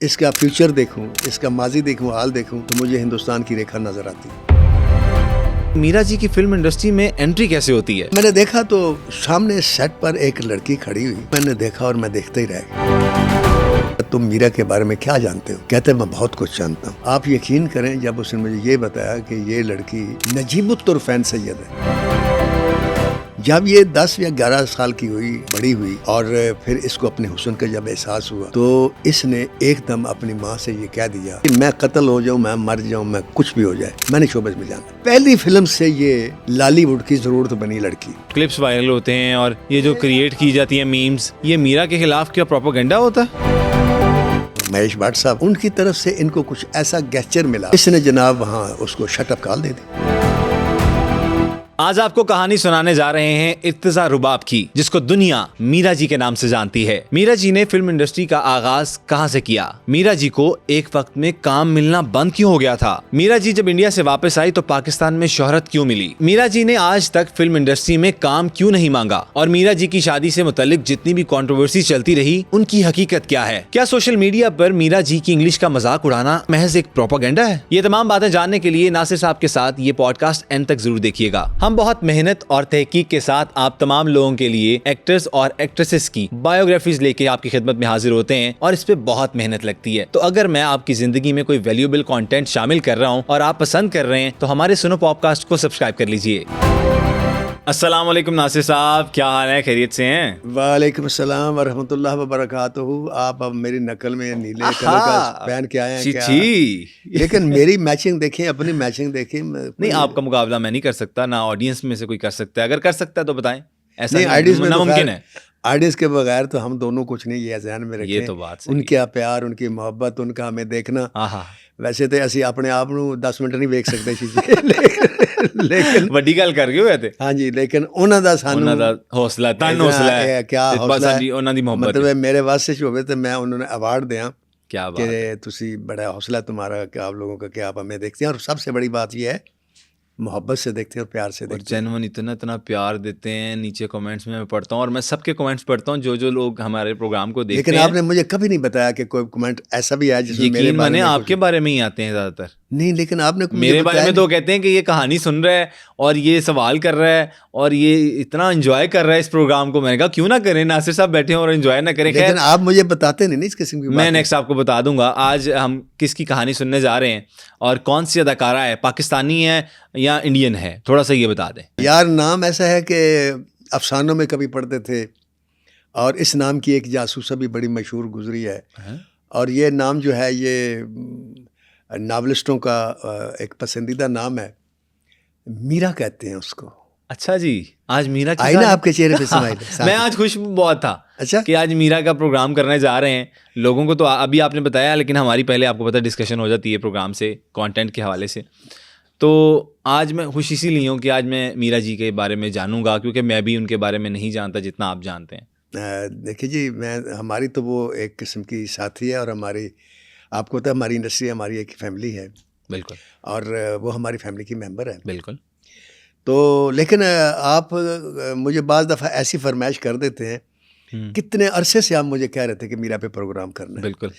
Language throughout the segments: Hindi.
इसका फ्यूचर देखूं, इसका माजी देखूं, हाल देखूं तो मुझे हिंदुस्तान की रेखा नजर आती है। मीरा जी की फिल्म इंडस्ट्री में एंट्री कैसे होती है? मैंने देखा तो सामने सेट पर एक लड़की खड़ी हुई, मैंने देखा और मैं देखते ही रह गया। तुम मीरा के बारे में क्या जानते हो? कहते मैं बहुत कुछ जानता हूँ। आप यकीन करें, जब उसने मुझे ये बताया कि ये लड़की नजीबुत्तुरफैन सैयद है, जब ये 10 या 11 साल की हुई, बड़ी हुई और फिर इसको अपने हुस्न का जब एहसास हुआ तो इसने एकदम अपनी माँ से ये कह दिया कि मैं कत्ल हो जाऊं, मैं मर जाऊं, मैं कुछ भी हो जाए, मैंने शोबिज़ में जाना। पहली फिल्म से ये लॉलीवुड की जरूरत बनी लड़की। क्लिप्स वायरल होते हैं और ये जो क्रिएट की जाती है मीम्स, ये मीरा के खिलाफ क्या प्रोपेगेंडा होता है? महेश भट्ट साहब, उनकी तरफ से इनको कुछ ऐसा गेस्चर मिला, इसने जनाब वहाँ उसको शटअप कॉल दे दी। आज आपको कहानी सुनाने जा रहे हैं इर्तिजा रुबाब की, जिसको दुनिया मीरा जी के नाम से जानती है। मीरा जी ने फिल्म इंडस्ट्री का आगाज कहां से किया? मीरा जी को एक वक्त में काम मिलना बंद क्यों हो गया था? मीरा जी जब इंडिया से वापस आई तो पाकिस्तान में शोहरत क्यों मिली? मीरा जी ने आज तक फिल्म इंडस्ट्री में काम क्यों नहीं मांगा? और मीरा जी की शादी से मुताल्लिक जितनी भी कंट्रोवर्सी चलती रही, उनकी हकीकत क्या है? क्या सोशल मीडिया पर मीरा जी की इंग्लिश का मजाक उड़ाना महज एक प्रोपेगेंडा है? ये तमाम बातें जानने के लिए नासिर साहब के साथ ये पॉडकास्ट एंड तक जरूर देखिएगा। हम बहुत मेहनत और तहकीक के साथ आप तमाम लोगों के लिए एक्टर्स और एक्ट्रेसेस की बायोग्राफीज लेके आपकी खिदमत में हाजिर होते हैं और इस पे बहुत मेहनत लगती है। तो अगर मैं आपकी जिंदगी में कोई वैल्यूएबल कंटेंट शामिल कर रहा हूं और आप पसंद कर रहे हैं तो हमारे सुनो पॉडकास्ट को सब्सक्राइब कर लीजिए। अस्सलाम वालेकुम नासिर साहब, क्या हाल है? खैरियत से हैं? वालेकुम अस्सलाम व रहमतुल्लाह व बरकातुहू। आप अब मेरी नकल में नीले कलर का पहन के आए हैं क्या? लेकिन मेरी मैचिंग देखें, अपनी मैचिंग देखें। नहीं, आपका मुकाबला मैं नहीं कर सकता, ना ऑडियंस में से कोई कर सकता है। अगर कर सकता है तो बताएं। ऐसा नहीं, नामुमकिन है। आइडियंस के बगैर तो हम दोनों कुछ नहीं, ये ज़हन में रखें। ये तो बात सही। उनका प्यार, उनकी मोहब्बत, उनका हमें देखना। वैसे तो ਅਸੀਂ ਆਪਣੇ ਆਪ ਨੂੰ 10 ਮਿੰਟ ਨਹੀਂ ਵੇਖ ਸਕਦੇ ਸੀ, ਲੇਕਿਨ ਵੱਡੀ ਗੱਲ ਕਰ ਗਏ ਹੋਏ ਤੇ। ਹਾਂਜੀ, ਲੇਕਿਨ ਉਹਨਾਂ ਦਾ ਸਾਨੂੰ, ਉਹਨਾਂ ਦਾ ਹੌਸਲਾ, ਤਨ ਹੌਸਲਾ ਹੈ। ਕੀ ਹੌਸਲਾ ਹੈ, ਉਹਨਾਂ ਦੀ ਮੁਹੱਬਤ। ਮਤਲਬ ਮੇਰੇ ਵਾਸਤੇ ਚ ਹੋਵੇ तो मैं उन्होंने अवार्ड दिया। क्या बात है कि तुसी बड़ा हौसला तुम्हारा कि आप लोगों का, कि आप हमें देखते हैं और सबसे बड़ी बात यह है मोहब्बत से देखते हैं और प्यार से देखते हैं। जेन्युइन इतना प्यार देते हैं। नीचे कमेंट्स में मैं पढ़ता हूँ और मैं सबके कमेंट्स पढ़ता हूँ, जो लोग हमारे प्रोग्राम को देखते हैं। लेकिन आपने मुझे कभी नहीं बताया कि कोई कमेंट ऐसा भी है जिसमें मेरे बारे में आपके बारे में ही आते हैं ज्यादातर। नहीं, लेकिन आपने मेरे बारे में तो कहते हैं कि ये कहानी सुन रहा है और ये सवाल कर रहा है और ये इतना एंजॉय कर रहा है इस प्रोग्राम को। मैंने कहा क्यों ना करें, नासिर साहब बैठे हैं और एंजॉय ना करें। लेकिन आप मुझे बताते नहीं इस किस्म की बात। मैं नेक्स्ट आपको बता दूंगा। आज हम किसकी कहानी सुनने जा रहे हैं और कौन सी अदाकारा है, पाकिस्तानी है या इंडियन है, थोड़ा सा ये बता दें। यार, नाम ऐसा है कि अफसानों में कभी पढ़ते थे और इस नाम की एक जासूसा भी बड़ी मशहूर गुजरी है। और ये नाम जो है ये नावलिस्टों का एक पसंदीदा नाम है। मीरा कहते हैं उसको। अच्छा जी, आज मीरा की आई ना आपके चेहरे पे स्माइल। मैं आज खुश बहुत था। अच्छा, कि आज मीरा का प्रोग्राम करने जा रहे हैं। लोगों को तो अभी आपने बताया, लेकिन हमारी पहले आपको पता डिस्कशन हो जाती है प्रोग्राम से, कंटेंट के हवाले से। तो आज मैं खुश इसीलिए हूँ कि आज मैं मीरा जी के बारे में जानूंगा, क्योंकि मैं भी उनके बारे में नहीं जानता जितना आप जानते हैं। देखिए जी, हमारी तो वो एक किस्म की साथी है और हमारी, आपको तो हमारी इंडस्ट्री हमारी एक फैमिली है। बिल्कुल। और वो हमारी फैमिली की मेंबर है। बिल्कुल। तो लेकिन आप मुझे बाज़ दफ़ा ऐसी फरमाइश कर देते हैं। कितने अरसे से आप मुझे कह रहे थे कि मीरा पे प्रोग्राम करना है। बिल्कुल।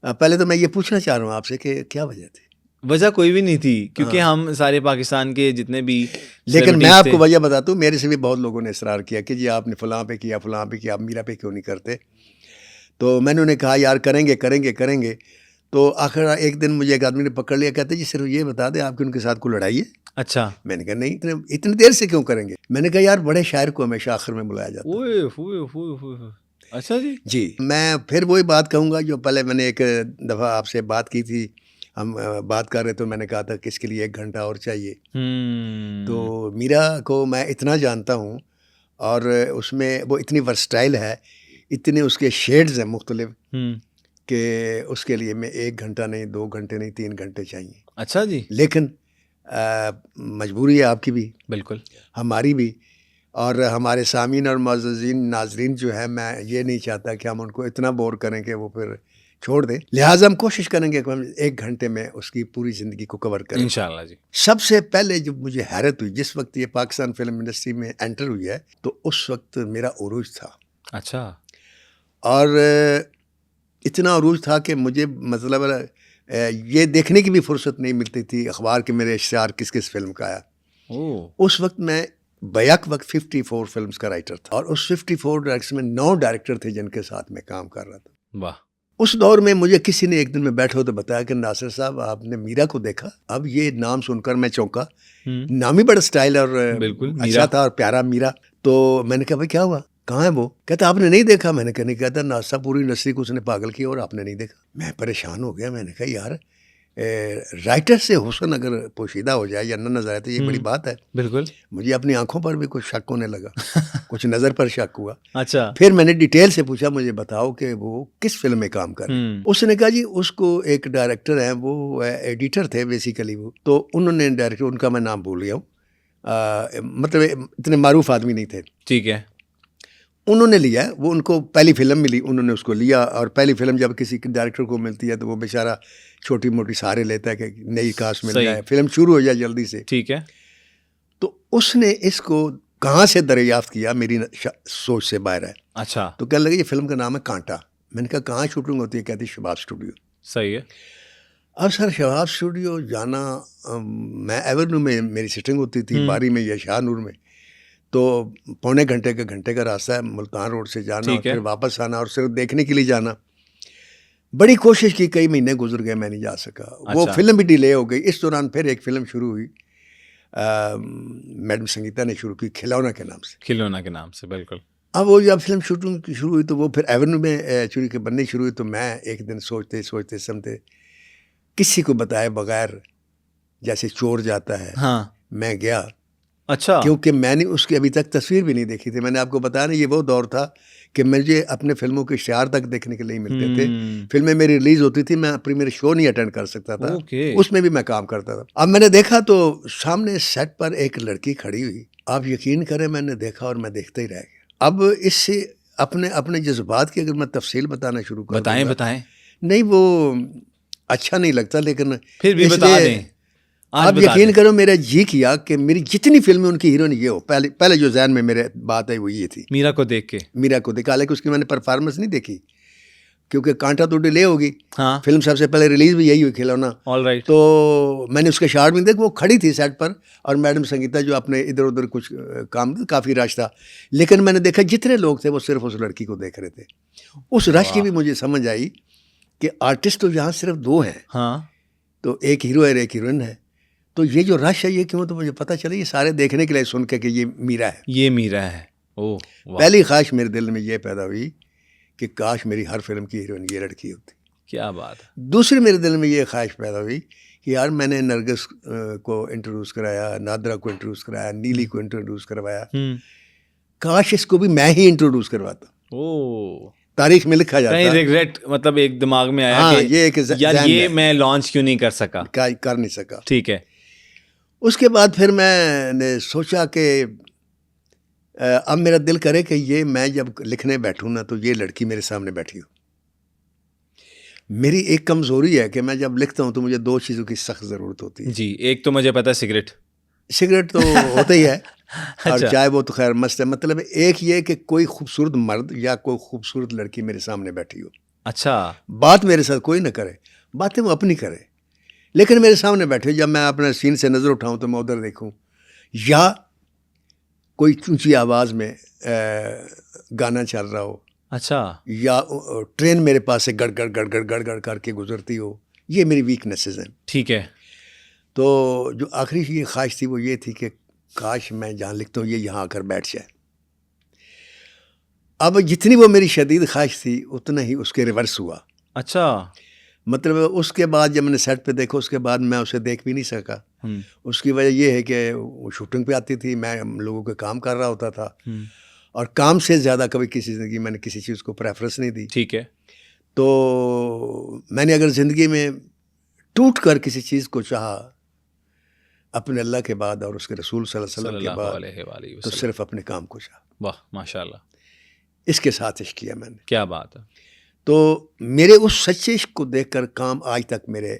पहले तो मैं ये पूछना चाह रहा हूँ आपसे कि क्या वजह थी? वजह कोई भी नहीं थी, क्योंकि हम सारे पाकिस्तान के जितने भी, लेकिन मैं आपको वजह बताता हूँ, मेरे से भी बहुत लोगों ने इसरार किया कि जी आपने फ़लाँ पे किया, फ़लाँ पे किया, आप मीरा पे क्यों नहीं करते? तो मैंने उन्हें कहा यार करेंगे करेंगे करेंगे। तो आखिर एक दिन मुझे एक आदमी ने पकड़ लिया, कहते जी सिर्फ ये बता दें आपकी उनके साथ कोई लड़ाई है? अच्छा। मैंने कहा नहीं, इतनी देर से क्यों करेंगे? मैंने कहा यार बड़े शायर को हमेशा आखिर में बुलाया जाता है। अच्छा जी। मैं फिर वही बात कहूँगा जो पहले मैंने एक दफ़ा आपसे बात की थी। हम बात कर रहे तो मैंने कहा था कि इसके लिए 1 घंटा और चाहिए। तो मीरा को मैं इतना जानता हूँ और उसमें वो इतनी वर्सटाइल है, इतने उसके शेड्स हैं मुख्तलिफ, कि उसके लिए मैं 1 घंटा नहीं, 2 घंटे नहीं, 3 घंटे चाहिए। अच्छा जी। लेकिन मजबूरी है आपकी भी, बिल्कुल, हमारी भी, और हमारे सामीन और मुअज़्ज़िज़ीन नाज़रीन जो है, मैं ये नहीं चाहता कि हम उनको इतना बोर करें कि वो फिर छोड़ दें। लिहाजा हम कोशिश करेंगे कि हम 1 घंटे में उसकी पूरी ज़िंदगी को कवर करें इंशाअल्लाह जी। सबसे पहले जब मुझे हैरत हुई, जिस वक्त ये पाकिस्तान फिल्म इंडस्ट्री में एंटर हुई है, तो उस वक्त मेरा उरूज था। अच्छा। और इतना अरूज था कि मुझे मतलब ये देखने की भी फुर्सत नहीं मिलती थी अखबार के मेरे इश्तिहार किस किस फिल्म का आया। उस वक्त मैं बैक वक्त 54 फिल्म्स का राइटर था और उस 54 डायरेक्टर्स में 9 डायरेक्टर थे जिनके साथ मैं काम कर रहा था। वाह। उस दौर में मुझे किसी ने एक दिन में बैठो तो बताया कि नासिर साहब आपने मीरा को देखा। अब ये नाम सुनकर मैं चौंका। नाम ही बड़ा स्टाइल और बिल्कुल अच्छा था और प्यारा मीरा। तो मैंने कहा भाई क्या हुआ, कहाँ है वो? कहता आपने नहीं देखा। मैंने कहा नहीं। कहता नासा पूरी इंडस्ट्री को उसने पागल किया और आपने नहीं देखा। मैं परेशान हो गया। मैंने कहा यार राइटर से हुस्न अगर पोशीदा हो जाए या न नजर आए तो ये बड़ी बात है। बिल्कुल। मुझे अपनी आंखों पर भी कुछ शक होने लगा कुछ नज़र पर शक हुआ। अच्छा। फिर मैंने डिटेल से पूछा मुझे बताओ कि वो किस फिल्म में काम कर रहे हैं। उसने कहा जी उसको एक डायरेक्टर है, वो एडिटर थे बेसिकली वो, तो उन्होंने डायरेक्टर, उनका मैं नाम भूल गया हूँ, मतलब इतने मारूफ आदमी नहीं थे। ठीक है। उन्होंने लिया, वो उनको पहली फिल्म मिली, उन्होंने उसको लिया। और पहली फिल्म जब किसी डायरेक्टर को मिलती है तो वो बेचारा छोटी मोटी सहारे लेता है कि नई कास्ट मिल जाए, फिल्म शुरू हो जाए जल्दी से। ठीक है। तो उसने इसको कहाँ से दरियाफ्त किया मेरी सोच से बाहर है। अच्छा। तो कहने लगे ये फिल्म का नाम है कांटा। मैंने कहा कहाँ शूटिंग होती है? कहती शबाब स्टूडियो। सही है। अब सर शबाब स्टूडियो जाना, मैं एवेन्यू में मेरी सिटिंग होती थी, बारी में या शाहनूर में, तो पौने घंटे का रास्ता है मुल्तान रोड से जाना और फिर वापस आना और सिर्फ देखने के लिए जाना। बड़ी कोशिश की, कई महीने गुजर गए, मैं नहीं जा सका। अच्छा। वो फिल्म भी डिले हो गई। इस दौरान फिर एक फिल्म शुरू हुई, मैडम संगीता ने शुरू की, खिलौना के नाम से। खिलौना के नाम से, बिल्कुल। अब वो जब फिल्म शूटिंग शुरू हुई तो वो फिर एवेन्यू में चूरी के बननी शुरू हुई। तो मैं एक दिन सोचते सोचते समझते किसी को बताए बगैर जैसे चोर जाता है, हाँ। मैं गया। अच्छा। क्योंकि मैंने उसकी अभी तक तस्वीर भी नहीं देखी थी। मैंने आपको बताया ना, ये वो दौर था कि मुझे अपने फिल्मों के इश्तिहार तक देखने के लिए मिलते थे। फिल्में मेरी रिलीज होती थी, मैं प्रीमियर शो नहीं अटेंड कर सकता था। उसमें भी मैं काम करता था। अब मैंने देखा तो सामने सेट पर एक लड़की खड़ी हुई। आप यकीन करें मैंने देखा और मैं देखता ही रह गया। अब इससे अपने अपने जज्बात की अगर मैं तफसील बताना शुरू कर बताएं। नहीं वो अच्छा नहीं लगता, लेकिन फिर भी बता दें। आप यकीन करो मेरा जी किया कि मेरी जितनी फिल्में उनकी हीरोइन ये हो। पहले जो ज़हन में मेरे बात है वो ये थी, मीरा को देख के। मीरा को देखा, हालांकि उसकी मैंने परफॉर्मेंस नहीं देखी क्योंकि कांटा तो डिले होगी। हाँ। फिल्म सबसे पहले रिलीज भी यही हुई, खिलौना। ऑलराइट। तो मैंने उसके शॉट में देख, वो खड़ी थी सेट पर और मैडम संगीता जो अपने इधर उधर कुछ काम, काफ़ी रश था। लेकिन मैंने देखा जितने लोग थे वो सिर्फ उस लड़की को देख रहे थे। उस रश की भी मुझे समझ आई कि आर्टिस्ट तो यहाँ सिर्फ 2 हैं। हाँ। तो एक हीरो है, एक हीरोइन है। तो ये जो रश है ये क्यों? तो मुझे पता चला ये सारे देखने के लिए सुन के कि ये मीरा है। ये मीरा है। ओह। पहली ख्वाहिश मेरे दिल में ये पैदा हुई कि काश मेरी हर फिल्म की हीरोइन ये लड़की होती। क्या बात है। दूसरी मेरे दिल में ये ख्वाहिश पैदा हुई कि यार मैंने नरगिस को इंट्रोड्यूस कराया, नादरा को इंट्रोड्यूस कराया, नीली को इंट्रोड्यूस करवाया, काश इसको भी मैं ही इंट्रोड्यूस करवाता। ओह। तारीख में लिखा जाता। कहीं रिग्रेट मतलब एक दिमाग में आया हाँ, कि ये एक यार ये मैं लॉन्च क्यों नहीं कर सका, कर नहीं सका। ठीक है। उसके बाद फिर मैंने सोचा कि अब मेरा दिल करे कि ये मैं जब लिखने बैठूँ ना तो ये लड़की मेरे सामने बैठी हो। मेरी एक कमज़ोरी है कि मैं जब लिखता हूँ तो मुझे 2 चीज़ों की सख्त ज़रूरत होती है जी। एक तो मुझे पता है सिगरेट तो होता ही है। और अच्छा। चाय वो तो खैर मस्त है। मतलब एक ये कि कोई खूबसूरत मर्द या कोई खूबसूरत लड़की मेरे सामने बैठी हो। अच्छा। बात मेरे साथ कोई ना करे, बातें वो अपनी करे, लेकिन मेरे सामने बैठे। जब मैं अपने सीन से नज़र उठाऊं तो मैं उधर देखूं, या कोई ऊंची आवाज़ में गाना चल रहा हो। अच्छा। या ट्रेन मेरे पास से गड़ गड़ गड़ गड़ गड़ गड़ करके गुजरती हो। ये मेरी वीकनेसेस हैं। ठीक है। तो जो आखिरी ये ख्वाहिश थी वो ये थी कि काश मैं जहाँ लिखता हूँ ये यहाँ आकर बैठ जाए। अब जितनी वो मेरी शदीद ख्वाहिश थी उतना ही उसके रिवर्स हुआ। अच्छा। मतलब उसके बाद जब मैंने सेट पे देखा उसके बाद मैं उसे देख भी नहीं सका। उसकी वजह ये है कि वो शूटिंग पे आती थी, मैं लोगों के काम कर रहा होता था और काम से ज़्यादा कभी किसी ज़िंदगी मैंने किसी चीज़ को प्रेफरेंस नहीं दी। ठीक है। तो मैंने अगर ज़िंदगी में टूट कर किसी चीज़ को चाहा अपने अल्लाह के बाद और उसके रसूल सल्लल्लाहु अलैहि वसल्लम के बाद, तो सिर्फ अपने काम को चाहा। वाह माशाल्लाह। इसके साथ इश्क किया मैंने। क्या बात है। तो मेरे उस सच्चे इश्क को देखकर काम आज तक मेरे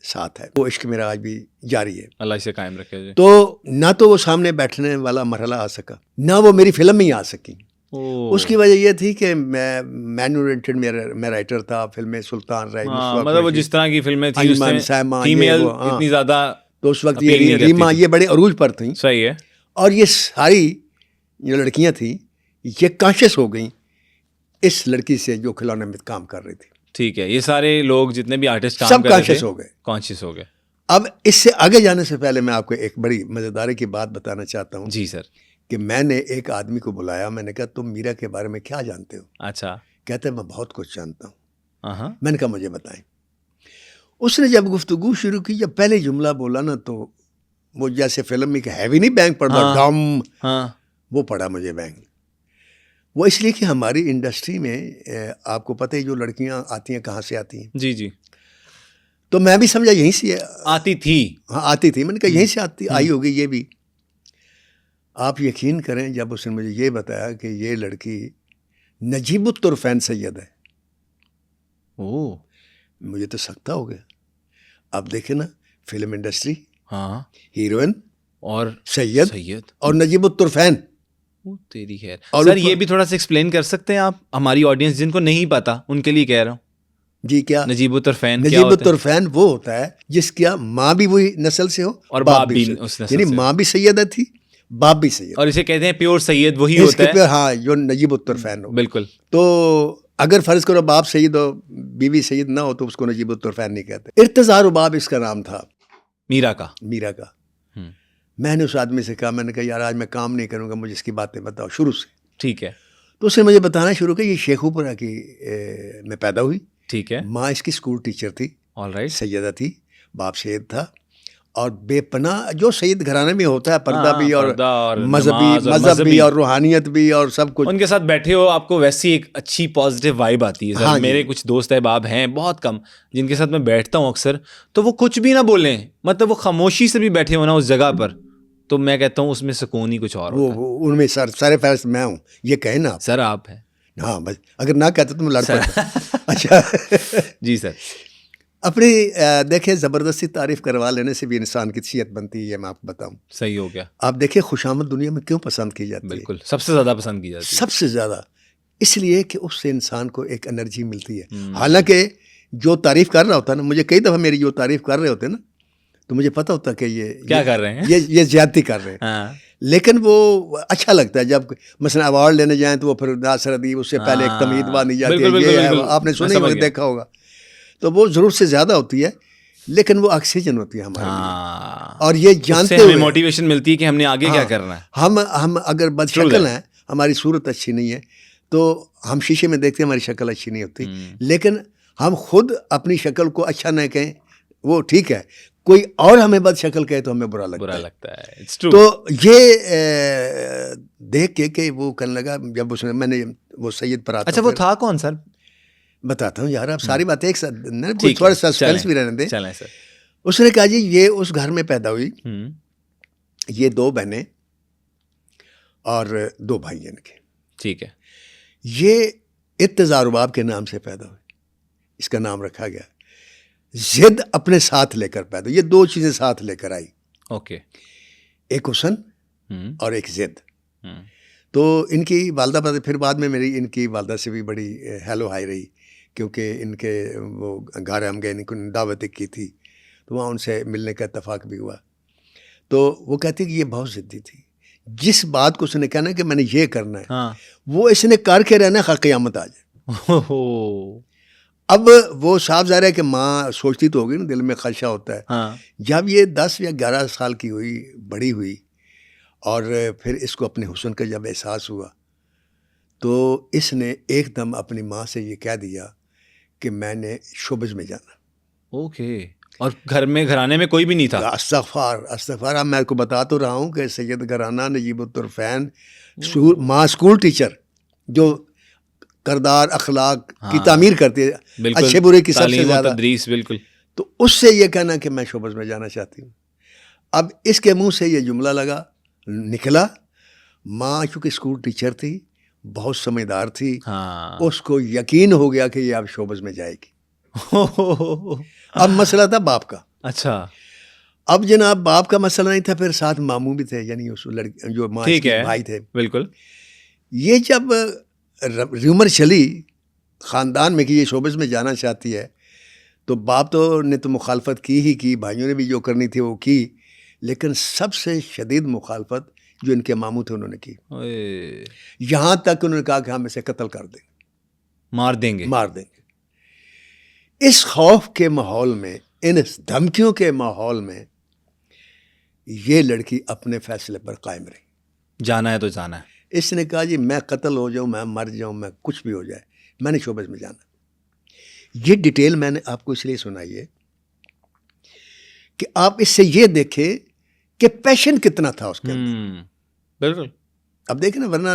साथ है। वो इश्क मेरा आज भी जारी है। अल्लाह इसे कायम रखे जी। तो ना तो वो सामने बैठने वाला मरहला आ सका, ना वो मेरी फिल्म में ही आ सकी। ओह। उसकी वजह ये थी कि मैं ओरिएंटेड मैं राइटर था, फिल्में सुल्तान राय, हाँ, मतलब वो जिस तरह की फिल्में थी अजमन, उसमें सैमा, फीमेल हाँ। इतनी ज्यादा तो उस वक्त appeal नहीं ये करती रीमा थी। ये बड़े अरूज पर थी, सही है। और ये सारी जो लड़कियां थी ये कॉन्शियस हो गई इस लड़की से जो खिलौने में काम कर रही थी। ठीक है, ये सारे लोग जितने भी आर्टिस्ट काम सब कर रहे कॉन्शियस थे हो गए। कॉन्शियस हो गए। अब इससे आगे जाने से पहले मैं आपको एक बड़ी मजेदारी की बात बताना चाहता हूँ जी सर। कि मैंने एक आदमी को बुलाया, मैंने कहा तुम मीरा के बारे में क्या जानते हो? अच्छा। कहते मैं बहुत कुछ जानता हूँ। हाँ। मैंने कहा मुझे बताएं। उसने जब गुफ्तगू शुरू की, जब पहले जुमला बोला ना, तो वो जैसे फिल्म में हैवी नहीं बैंग पड़ता, हाँ, डम, हाँ। वो पड़ा मुझे बैंग। वो इसलिए कि हमारी इंडस्ट्री में आपको पता है जो लड़कियां आती हैं कहाँ से आती हैं। जी जी। तो मैं भी समझा यहीं से आती थी। हाँ आती थी। मैंने कहा यहीं से आती आई होगी ये भी। आप यकीन करें जब उसने मुझे ये बताया कि ये लड़की नजीबुत्तुरफैन सैयद है, ओह। मुझे तो सख्ता हो गया। अब देखे ना, फिल्म इंडस्ट्री, हाँ। हीरोइन और सैयद और नजीबुत्तुरफैन। ओ तेरी खैर। और सर ये भी थोड़ा सा एक्सप्लेन कर सकते हैं आप, हमारी ऑडियंस जिनको नहीं पता उनके लिए कह रहा हूँ। जी क्या? नजीबुत्तुरफैन क्या होता है? नजीबुत्तुरफैन वो होता है जिसकी माँ भी वही नस्ल से हो और बाप भी से। उस नस्ल यानी से। माँ भी सैयदा थी, बाप भी सैयद। और इसे कहते हैं प्योर सैयद वही होता है। हाँ, जो नजीबुत्तुरफैन हो। बिल्कुल। तो अगर फर्ज करो बाप सैयद हो बीवी सैयद ना हो तो उसको नजीबुत्तुरफैन नहीं कहते। इर्तिज़ा रुबाब इसका नाम था, मीरा का। मैंने उस आदमी से कहा, मैंने कहा यार आज मैं काम नहीं करूंगा, मुझे इसकी बातें बताओ शुरू से। ठीक है। तो उसने मुझे बताना शुरू किया। ये शेखुपुरा की में पैदा हुई। ठीक है। माँ इसकी स्कूल टीचर थी, ऑलराइट। सैयदा थी, बाप सैयद था। और बेपनाह जो सैयद घराने में होता है, पर्दा भी और मजहब भी और रूहानियत भी और सब कुछ। उनके साथ बैठे हो आपको वैसी एक अच्छी पॉजिटिव वाइब आती है सर। हाँ मेरे कुछ दोस्त अहबाब हैं बहुत कम जिनके साथ मैं बैठता हूँ अक्सर, तो वो कुछ भी ना बोलें, मतलब वो खामोशी से भी बैठे हो ना उस जगह पर, तो मैं कहता हूँ उसमें सुकून ही कुछ और होता है। वो उनमें सारे फैसले मैं हूँ, ये कहे ना आप। सर आप हैं। हाँ बस, अगर ना कहते तो मैं लड़ पड़ता। अच्छा जी सर। अपनी देखिए ज़बरदस्ती तारीफ करवा लेने से भी इंसान की सीहत बनती है, मैं आपको बताऊं। सही हो गया। आप देखिए खुशामद दुनिया में क्यों पसंद की जाती है? बिल्कुल, सबसे ज़्यादा पसंद की जाती है। सबसे ज़्यादा इसलिए कि उससे इंसान को एक एनर्जी मिलती है। हालांकि जो तारीफ कर रहा होता है ना, मुझे कई दफ़ा मेरी जो तारीफ कर रहे होते हैं ना, तो मुझे पता होता कि ये क्या कर रहे हैं, ये ज्यादती कर रहे हैं। हाँ। लेकिन वो अच्छा लगता है जब मसलन अवार्ड लेने जाएं तो वो फिर नासर अदीब, उससे पहले एक तमीद बांधी जाती है, ये आपने सुना ही होगा, देखा होगा। तो वो ज़रूरत से ज़्यादा होती है, लेकिन वो ऑक्सीजन होती है हमारे लिए। और ये जानते हुए मोटिवेशन मिलती है कि हमने आगे क्या करना है। हम अगर बदशक्ल हैं, हमारी सूरत अच्छी नहीं है, तो हम शीशे में देखते हैं हमारी शक्ल अच्छी नहीं होती, लेकिन हम खुद अपनी शक्ल को अच्छा न कहें वो ठीक है, कोई और हमें बदशक्ल कहे तो हमें बुरा लगता है। It's true. तो ये देख के वो करने लगा। जब उसने मैंने वो सैयद पर आता। अच्छा वो था कौन सर? बताता हूँ यार, आप सारी बातें एक साथ, थोड़ा सस्पेंस भी रहने दें। चलें सर। उसने कहा जी ये उस घर में पैदा हुई, ये 2 बहनें और 2 भाई इनके। ठीक है। ये इर्तिज़ा रुबाब के नाम से पैदा हुई, इसका नाम रखा गया। जिद अपने साथ लेकर पैदा, ये 2 चीजें साथ लेकर आई। ओके। एक हुस्न और एक जिद। तो इनकी वालदा पर फिर बाद में मेरी इनकी वालदा से भी बड़ी हेलो हाई रही, क्योंकि इनके वो घर हम गए, इनको दावत की थी, तो वहाँ उनसे मिलने का इत्तेफाक भी हुआ। तो वो कहती कि ये बहुत ज़िद्दी थी, जिस बात को उसने कहना कि मैंने ये करना है, हाँ। वो इसने करके रहना है, क़यामत आ जाए। अब वो साफ ज़ाहिर है कि माँ सोचती तो होगी ना, दिल में खदशा होता है। हाँ। जब ये 10 या 11 साल की हुई, बड़ी हुई, और फिर इसको अपने हुस्न का जब एहसास हुआ, तो इसने एकदम अपनी माँ से ये कह दिया कि मैंने शोबज़ में जाना। ओके। और घर में घराने में कोई भी नहीं था? अस्तगफार। अब मैं आपको बता तो रहा हूँ कि सैयद घराना, नजीबुत्तुरफैन, माँ स्कूल टीचर जो करदार अखलाक की तामीर करती है, अच्छे बुरे की सबसे ज़्यादा तदरीस। बिल्कुल। तो उससे ये कहना कि मैं शोबज़ में जाना चाहती हूँ। अब इसके मुंह से ये जुमला निकला। माँ चूँकि स्कूल टीचर थी, बहुत समझदार थी, हाँ। उसको यकीन हो गया कि ये अब शोबज़ में जाएगी। अब मसला था बाप का। अच्छा। अब जनाब बाप का मसला नहीं था, फिर साथ मामू भी थे, यानी उस लड़की जो माँ के भाई थे। बिल्कुल। ये जब र्यूमर चली ख़ानदान में कि ये शोबिस में जाना चाहती है, तो बाप तो ने तो मुखालफत की ही की, भाइयों ने भी जो करनी थी वो की, लेकिन सबसे शदीद मुखालफत जो इनके मामू थे उन्होंने की। यहाँ तक उन्होंने कहा कि हम इसे कत्ल कर देंगे, मार देंगे। इस खौफ के माहौल में, इन धमकियों के माहौल में ये लड़की अपने फैसले पर कायम रही। जाना है तो जाना है। इसने कहा जी मैं कत्ल हो जाऊं, मैं मर जाऊं, मैं कुछ भी हो जाए, मैंने शोबस में जाना। ये डिटेल मैंने आपको इसलिए सुनाई है कि आप इससे ये देखें कि पैशन कितना था उसके अंदर। बिल्कुल। अब देखें ना, वरना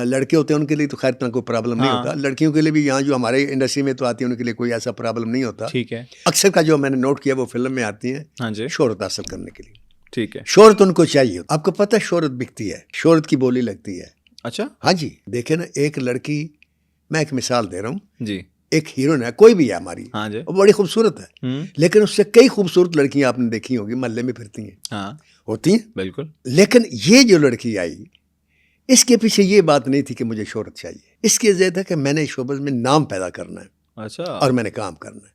लड़के होते हैं उनके लिए तो खैर इतना कोई प्रॉब्लम नहीं होता, लड़कियों के लिए भी यहाँ जो हमारे इंडस्ट्री में तो आती है उनके लिए कोई ऐसा प्रॉब्लम नहीं होता। ठीक है। अक्सर का जो मैंने नोट किया वो फिल्म में आती है, हाँ जी, शोहरत हासिल करने के लिए। ठीक है। शोहरत उनको चाहिए। आपको पता है शोहरत बिकती है, शोहरत की बोली लगती है। अच्छा। हाँ जी, देखे ना, एक लड़की, मैं एक मिसाल दे रहा हूँ जी, एक हीरोइन है, कोई भी है हमारी, हाँ जी, वो बड़ी खूबसूरत है, लेकिन उससे कई खूबसूरत लड़कियां आपने देखी होगी, मोहल्ले में फिरती हैं, हाँ होती हैं, बिल्कुल। लेकिन ये जो लड़की आई, इसके पीछे ये बात नहीं थी कि मुझे शोहरत चाहिए, इसकी वजह था कि मैंने शोबस में नाम पैदा करना है। अच्छा। और मैंने काम करना है,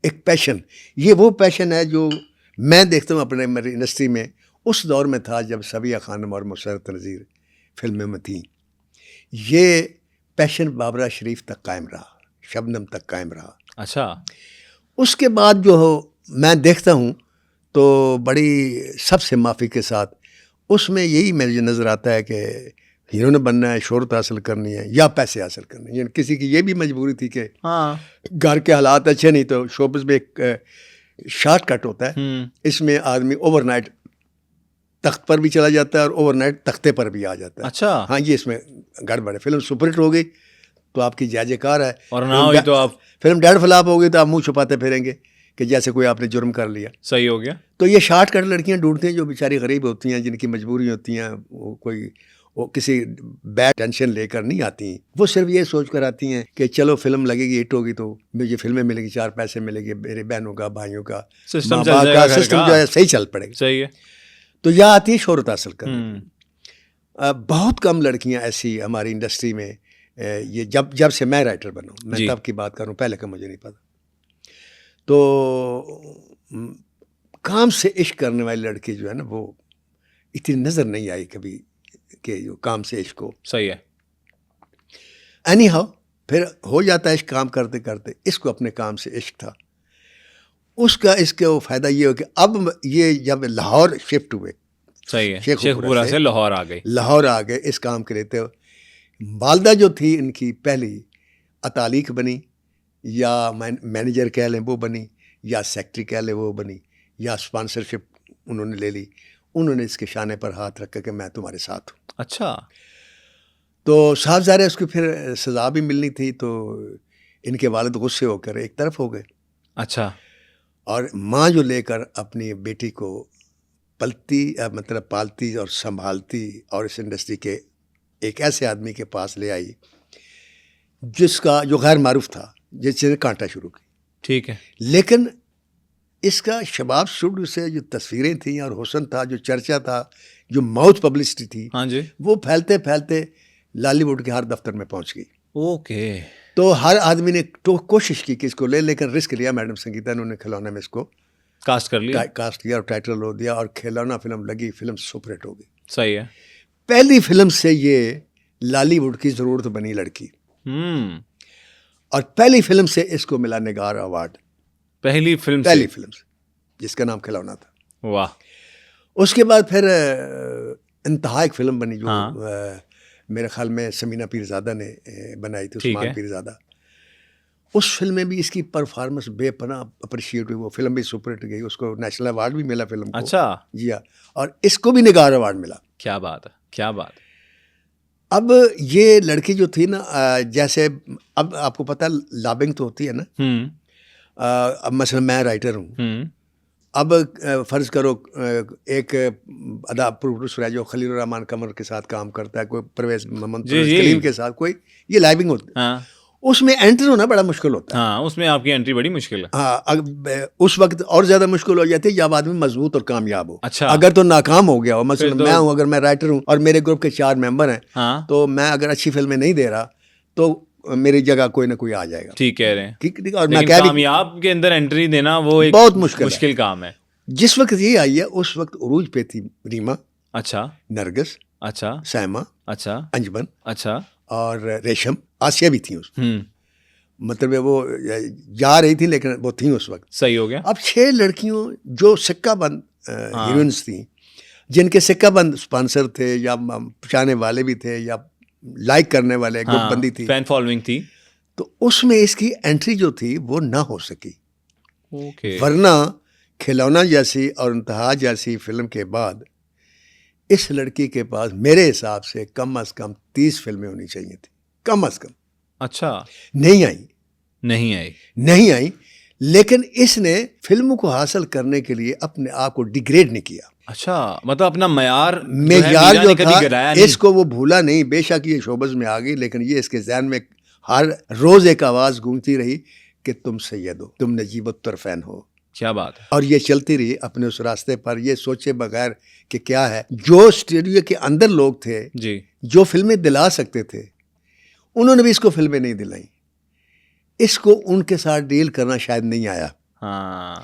एक पैशन। ये वो पैशन है जो मैं देखता हूँ अपने मेरी इंडस्ट्री में उस दौर में था जब सबिया खानम और मुशर्रत नज़ीर फिल्में में थी। ये पैशन बाबरा शरीफ तक कायम रहा, शबनम तक कायम रहा। अच्छा। उसके बाद जो हो मैं देखता हूँ तो बड़ी सबसे माफ़ी के साथ उसमें यही मुझे नज़र आता है कि हीरो ने बनना है, शोहरत हासिल करनी है या पैसे हासिल करने हैं। किसी की ये भी मजबूरी थी कि घर के हालात अच्छे नहीं, तो शोबिस में एक शॉर्टकट होता है, इसमें आदमी ओवरनाइट तख्त पर भी चला जाता है और ओवरनाइट तख्ते पर भी आ जाता है। अच्छा। हाँ, ये इसमें गड़बड़ है। फिल्म सुपरहिट हो गई तो आपकी जय जयकार है, और ना हुई तो आप फिल्म डेढ़ फ्लॉप हो गई तो आप मुंह छुपाते फिरेंगे कि जैसे कोई आपने जुर्म कर लिया। सही हो गया। तो ये शॉर्टकट लड़कियां ढूंढती हैं जो बेचारी गरीब होती हैं, जिनकी मजबूरी होती हैं, वो किसी बैड टेंशन लेकर नहीं आती, वो सिर्फ ये सोच कर आती हैं कि चलो फिल्म लगेगी, हिट होगी तो मुझे फिल्में मिलेगी, चार पैसे मिलेंगे, मेरे बहनों का, भाइयों का, सिस्टम जो है सही चल पड़ेगा। सही है। तो यह आती है शोहरत हासिल करने। बहुत कम लड़कियां ऐसी हमारी इंडस्ट्री में, ये जब से मैं राइटर बना हूँ, मैं तब की बात करूँ, पहले का मुझे नहीं पता। तो काम से इश्क करने वाली लड़की जो है ना, वो इतनी नज़र नहीं आई कभी कि जो काम से इश्क हो। सही है। एनी हाउ फिर हो जाता है इश्क काम करते करते। इसको अपने काम से इश्क था, उसका इसका फ़ायदा ये हो कि अब ये जब लाहौर शिफ्ट हुए, सही है, शेखपुरा से लाहौर आ गए इस काम के लिए। तो वालदा जो थी इनकी पहली अतालिक बनी, या मैनेजर कह लें वो बनी, या सेक्रेटरी कह लें वो बनी, या स्पॉन्सरशिप उन्होंने ले ली। उन्होंने इसके शाने पर हाथ रखा कि मैं तुम्हारे साथ हूँ। अच्छा। तो साफ ज़ाहिर है उसको फिर सज़ा भी मिलनी थी, तो इनके वालिद गुस्से होकर एक तरफ हो गए। अच्छा। और माँ जो लेकर अपनी बेटी को पालती और संभालती, और इस इंडस्ट्री के एक ऐसे आदमी के पास ले आई जो गैर मारूफ था, जिसने कांटा शुरू की। ठीक है। लेकिन इसका शबाब स्टूडियो से जो तस्वीरें थी और हुस्न था, जो चर्चा था, जो माउथ पब्लिसिटी थी, हाँ जी, वो फैलते फैलते लॉलीवुड के हर दफ्तर में पहुंच गई। ओके। तो हर आदमी ने तो कोशिश की कि इसको ले, लेकिन रिस्क लिया। मैडम संगीता ने उन्हें खिलौने में इसको कास्ट किया और टाइटल रो दिया, और खिलौना फिल्म लगी, फिल्म सुपरहिट हो गई। सही है। पहली फिल्म से ये लॉलीवुड की जरूरत बनी लड़की। और पहली फिल्म से इसको मिला निगार अवार्ड। पहली फिल्म से जिसका नाम खिलौना था। वाह। उसके बाद फिर इंतहा एक फिल्म बनी जो मेरे ख्याल में समीना पीरज़ादा ने बनाई थी, उस्मान पीरज़ादा। उस फिल्म में भी इसकी परफॉर्मेंस बेपनाह अप्रिशिएट हुई, वो फिल्म भी सुपरहिट गई, उसको नेशनल अवार्ड भी मिला फिल्म को। अच्छा। जी हाँ, और इसको भी निगार अवार्ड मिला। क्या बात है, क्या बात है। अब ये लड़की जो थी ना, जैसे अब आपको पता लॉबिंग तो होती है ना। अब मसलन मैं राइटर हूँ, अब फ़र्ज़ करो एक अदा प्रोड्यूसर है जो खलील रहमान कमर के साथ काम करता है, कोई परवेज़ मोहम्मद कलीम के साथ, कोई ये लाइबिंग होती है। उसमें एंटर होना बड़ा मुश्किल होता है। हाँ, उसमें आपकी एंट्री बड़ी मुश्किल है। हाँ, उस वक्त और ज्यादा मुश्किल हो जाती है जब आदमी मजबूत और कामयाब हो। अच्छा। अगर तो नाकाम हो गया हो, मसलन तो- मैं हूँ, अगर मैं राइटर हूँ और मेरे ग्रुप के 4 मेंबर हैं, हाँ, तो मैं अगर अच्छी फिल्में नहीं दे रहा तो मेरी जगह कोई ना कोई आ जाएगा। ठीक कह रहे हैं। ठीक ठीक। और मैं लेकिन कह भी कामयाब के अंदर एंट्री देना वो एक बहुत मुश्किल मुश्किल काम है। जिस वक्त ये आई है उस वक्त उरूज पे थी रीमा, अच्छा नरगिस, अच्छा सैमा, अच्छा अंजमन अच्छा। और रेशम, आसिया भी थी उस, हम्म, मतलब वो जा रही थी लेकिन वो थी उस वक्त। सही हो गया। अब 6 लड़कियों जो सिक्का बंद हीरोइंस थी, जिनके सिक्का बंद स्पॉन्सर थे या पहुंचाने वाले भी थे या लाइक करने वाले ग्रुप हाँ, बंदी थी, फैन फॉलोइंग थी। तो उसमें इसकी एंट्री जो थी वो ना हो सकी। ओके। वरना खिलौना जैसी और इंतहा जैसी फिल्म के बाद इस लड़की के पास मेरे हिसाब से कम से कम 30 फिल्में होनी चाहिए थी, कम से कम। अच्छा, नहीं आई, नहीं आई। नहीं आई, लेकिन इसने फिल्म को हासिल करने के लिए अपने आप को डिग्रेड नहीं किया। अच्छा, मतलब अपना मयार मेयार मीरा जो ने कभी था गिराया नहीं। इसको वो भूला नहीं। बेशक ये शोबज में आ गई, लेकिन ये इसके जहन में हर रोज एक आवाज गूंजती रही कि तुम सैयद हो, तुम नजीब फैन हो। क्या बात है। और ये चलती रही अपने उस रास्ते पर, ये सोचे बगैर कि क्या है। जो स्टूडियो के अंदर लोग थे जी, जो फिल्में दिला सकते थे, उन्होंने भी इसको फिल्में नहीं दिलाई। इसको उनके साथ डील करना शायद नहीं आया। हाँ,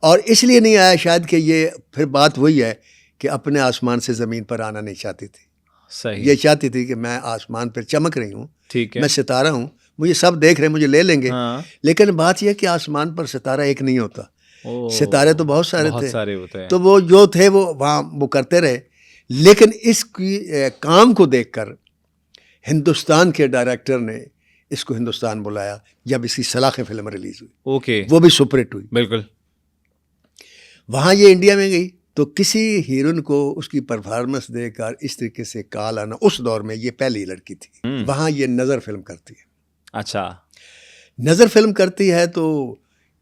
और इसलिए नहीं आया शायद कि ये फिर बात वही है कि अपने आसमान से ज़मीन पर आना नहीं चाहती थी। सही। ये चाहती थी कि मैं आसमान पर चमक रही हूँ, ठीक है। मैं सितारा हूँ, मुझे सब देख रहे हैं, मुझे ले लेंगे। हाँ। लेकिन बात यह कि आसमान पर सितारा एक नहीं होता, ओ, सितारे तो बहुत सारे बहुत थे। सारे होते हैं। तो वो जो थे वो वहाँ वो करते रहे। लेकिन इसकी काम को देखकर हिंदुस्तान के डायरेक्टर ने इसको हिंदुस्तान बुलाया जब इसकी सलाखें फिल्म रिलीज हुई, ओके, वो भी सुपरहिट हुई। बिल्कुल। वहाँ ये इंडिया में गई तो किसी हीरोइन को उसकी परफॉर्मेंस देकर इस तरीके से कॉल आना, उस दौर में ये पहली लड़की थी। वहाँ ये नज़र फिल्म करती है। अच्छा, नज़र फिल्म करती है तो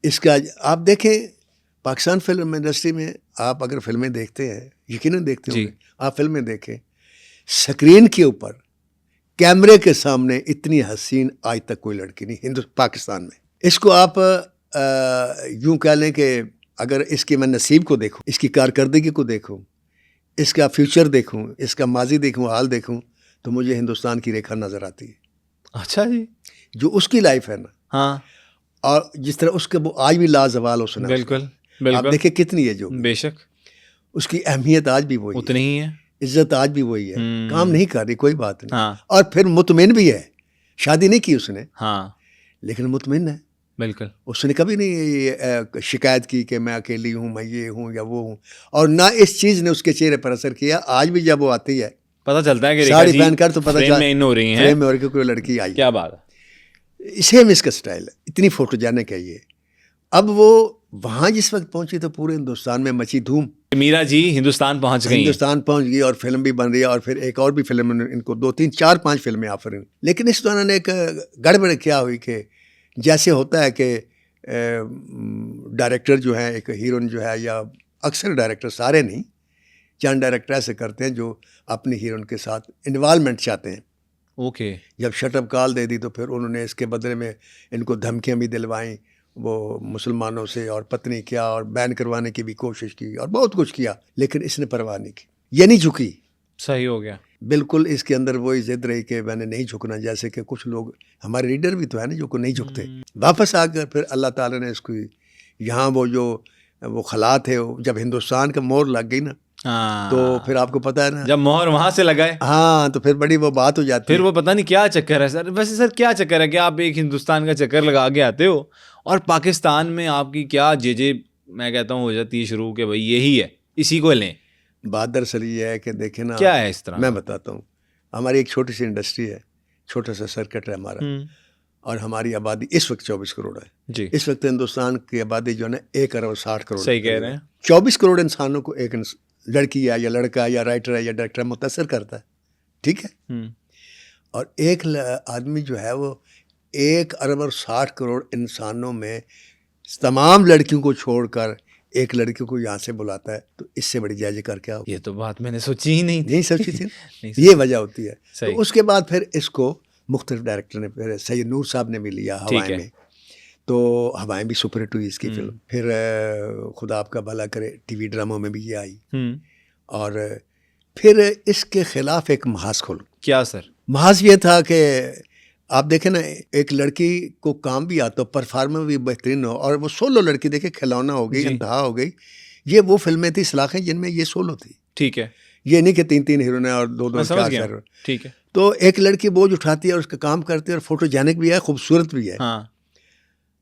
इसका आप देखें, पाकिस्तान फिल्म इंडस्ट्री में आप अगर फिल्में देखते हैं, यकीनन देखते जी। होंगे, आप फिल्में देखें, स्क्रीन के ऊपर कैमरे के सामने इतनी हसीन आज तक कोई लड़की नहीं पाकिस्तान में। इसको आप यूं कह लें कि अगर इसके मैं नसीब को देखूं, इसकी कारकर्दगी को देखूं, इसका फ्यूचर देखूं, इसका माजी देखूं, हाल देखूं, तो मुझे हिंदुस्तान की रेखा नज़र आती है। अच्छा जी। जो उसकी लाइफ है ना, हाँ, और जिस तरह उसके वो आज भी लाजवाल हो सुना। बिल्कुल आप बिल्कुल। देखिए कितनी है जो, बेशक उसकी अहमियत आज भी वही है, उतनी ही है। इज्जत आज भी वही है। काम नहीं कर रही, कोई बात नहीं। हाँ, और फिर मुतमिन भी है, शादी नहीं की उसने, हाँ, लेकिन मुतमिन है। बिल्कुल। उसने कभी नहीं शिकायत की कि मैं अकेली हूँ, मैं ये हूँ या वो हूँ। और ना इस चीज़ ने उसके चेहरे पर असर किया। आज भी जब वो आती है पता चलता है कि रेखा साड़ी जी पहनकर तो पता फ्रेम में इन हो रही हैं। फ्रेम में और कोई लड़की आई। क्या बात है। सेम इसका स्टाइल है, इतनी फोटोजेनिक है ये। अब वो वहाँ जिस वक्त पहुंची तो पूरे हिंदुस्तान में मची धूम। मीरा जी हिंदुस्तान पहुंच गई हैं। हिंदुस्तान पहुंच गई और फिल्म भी बन रही है, और फिर एक और भी फिल्म, इनको 2 3 4 5 फिल्में ऑफर हुई। लेकिन इस दौरान एक गड़बड़ क्या हुई कि जैसे होता है कि डायरेक्टर जो है, एक हीरोइन जो है, या अक्सर डायरेक्टर, सारे नहीं, चंद डायरेक्टर ऐसे करते हैं जो अपनी हीरोइन के साथ इन्वॉल्वमेंट चाहते हैं। ओके, जब शटअप कॉल दे दी तो फिर उन्होंने इसके बदले में इनको धमकियां भी दिलवाईं वो मुसलमानों से, और पत्नी क्या, और बैन करवाने की भी कोशिश की, और बहुत कुछ किया, लेकिन इसने परवाह नहीं की, ये नहीं झुकी। सही हो गया। बिल्कुल इसके अंदर वही जिद रही कि मैंने नहीं झुकना। जैसे कि कुछ लोग हमारे लीडर भी तो है ना जो को नहीं झुकते। वापस आकर फिर अल्लाह ताला ने इसको यहाँ वो खला थे, जब हिंदुस्तान का मोहर लग गई ना, हाँ, तो फिर आपको पता है ना, जब मोहर वहां से लगाए, हाँ, तो फिर बड़ी वो बात हो जाती फिर है। वो पता नहीं क्या चक्कर है सर। वैसे सर क्या चक्कर है कि आप एक हिंदुस्तान का चक्कर लगा के आते हो और पाकिस्तान में आपकी क्या जे मैं कहता हूँ हो जाती है शुरू के भाई यही है, इसी को लें। बात दरअसल ये है कि देखे ना, क्या है इस तरह? मैं बताता हूँ। हमारी एक छोटी सी इंडस्ट्री है, छोटा सा सर्किट है हमारा, और हमारी आबादी इस वक्त 24 करोड़ है जी। इस वक्त हिंदुस्तान की आबादी जो है ना 1 अरब 60 करोड़। सही कह रहे हैं। 24 करोड़ इंसानों को एक लड़की है या लड़का या राइटर है या डायरेक्टर मुतासर करता है, ठीक है। और एक आदमी जो है वो 1 अरब और 60 करोड़ इंसानों में तमाम लड़कियों को छोड़कर एक लड़की को यहाँ से बुलाता है, तो इससे बड़ी जय-जयकार क्या हो। ये तो बात मैंने सोची ही नहीं नहीं सोची थी। नहीं ये वजह होती है। तो उसके बाद फिर इसको मुख्तलिफ डायरेक्टर ने, फिर सैयद नूर साहब ने भी लिया ठीक हवाएं है। में, तो हवाएं भी सुपर हिट हुई इसकी फिल्म। फिर खुदा आपका भला करे टीवी ड्रामों में भी ये आई। और फिर इसके खिलाफ एक महाज खोल। क्या सर? महाज ये था कि आप देखें ना, एक लड़की को काम भी आता हो, परफॉर्मेंस भी बेहतरीन हो, और वो सोलो लड़की देखे, खिलौना हो गई, इंतहा हो गई। ये वो फिल्में थी सलाखें जिनमें ये सोलो थी। ठीक है। ये नहीं कि 3-3 हीरोइन और 2-2 समझ 4 गया। हीरो। ठीक है। तो एक लड़की बोझ उठाती है और उसका काम करती है, और फोटोजेनिक भी है, खूबसूरत भी है। हाँ।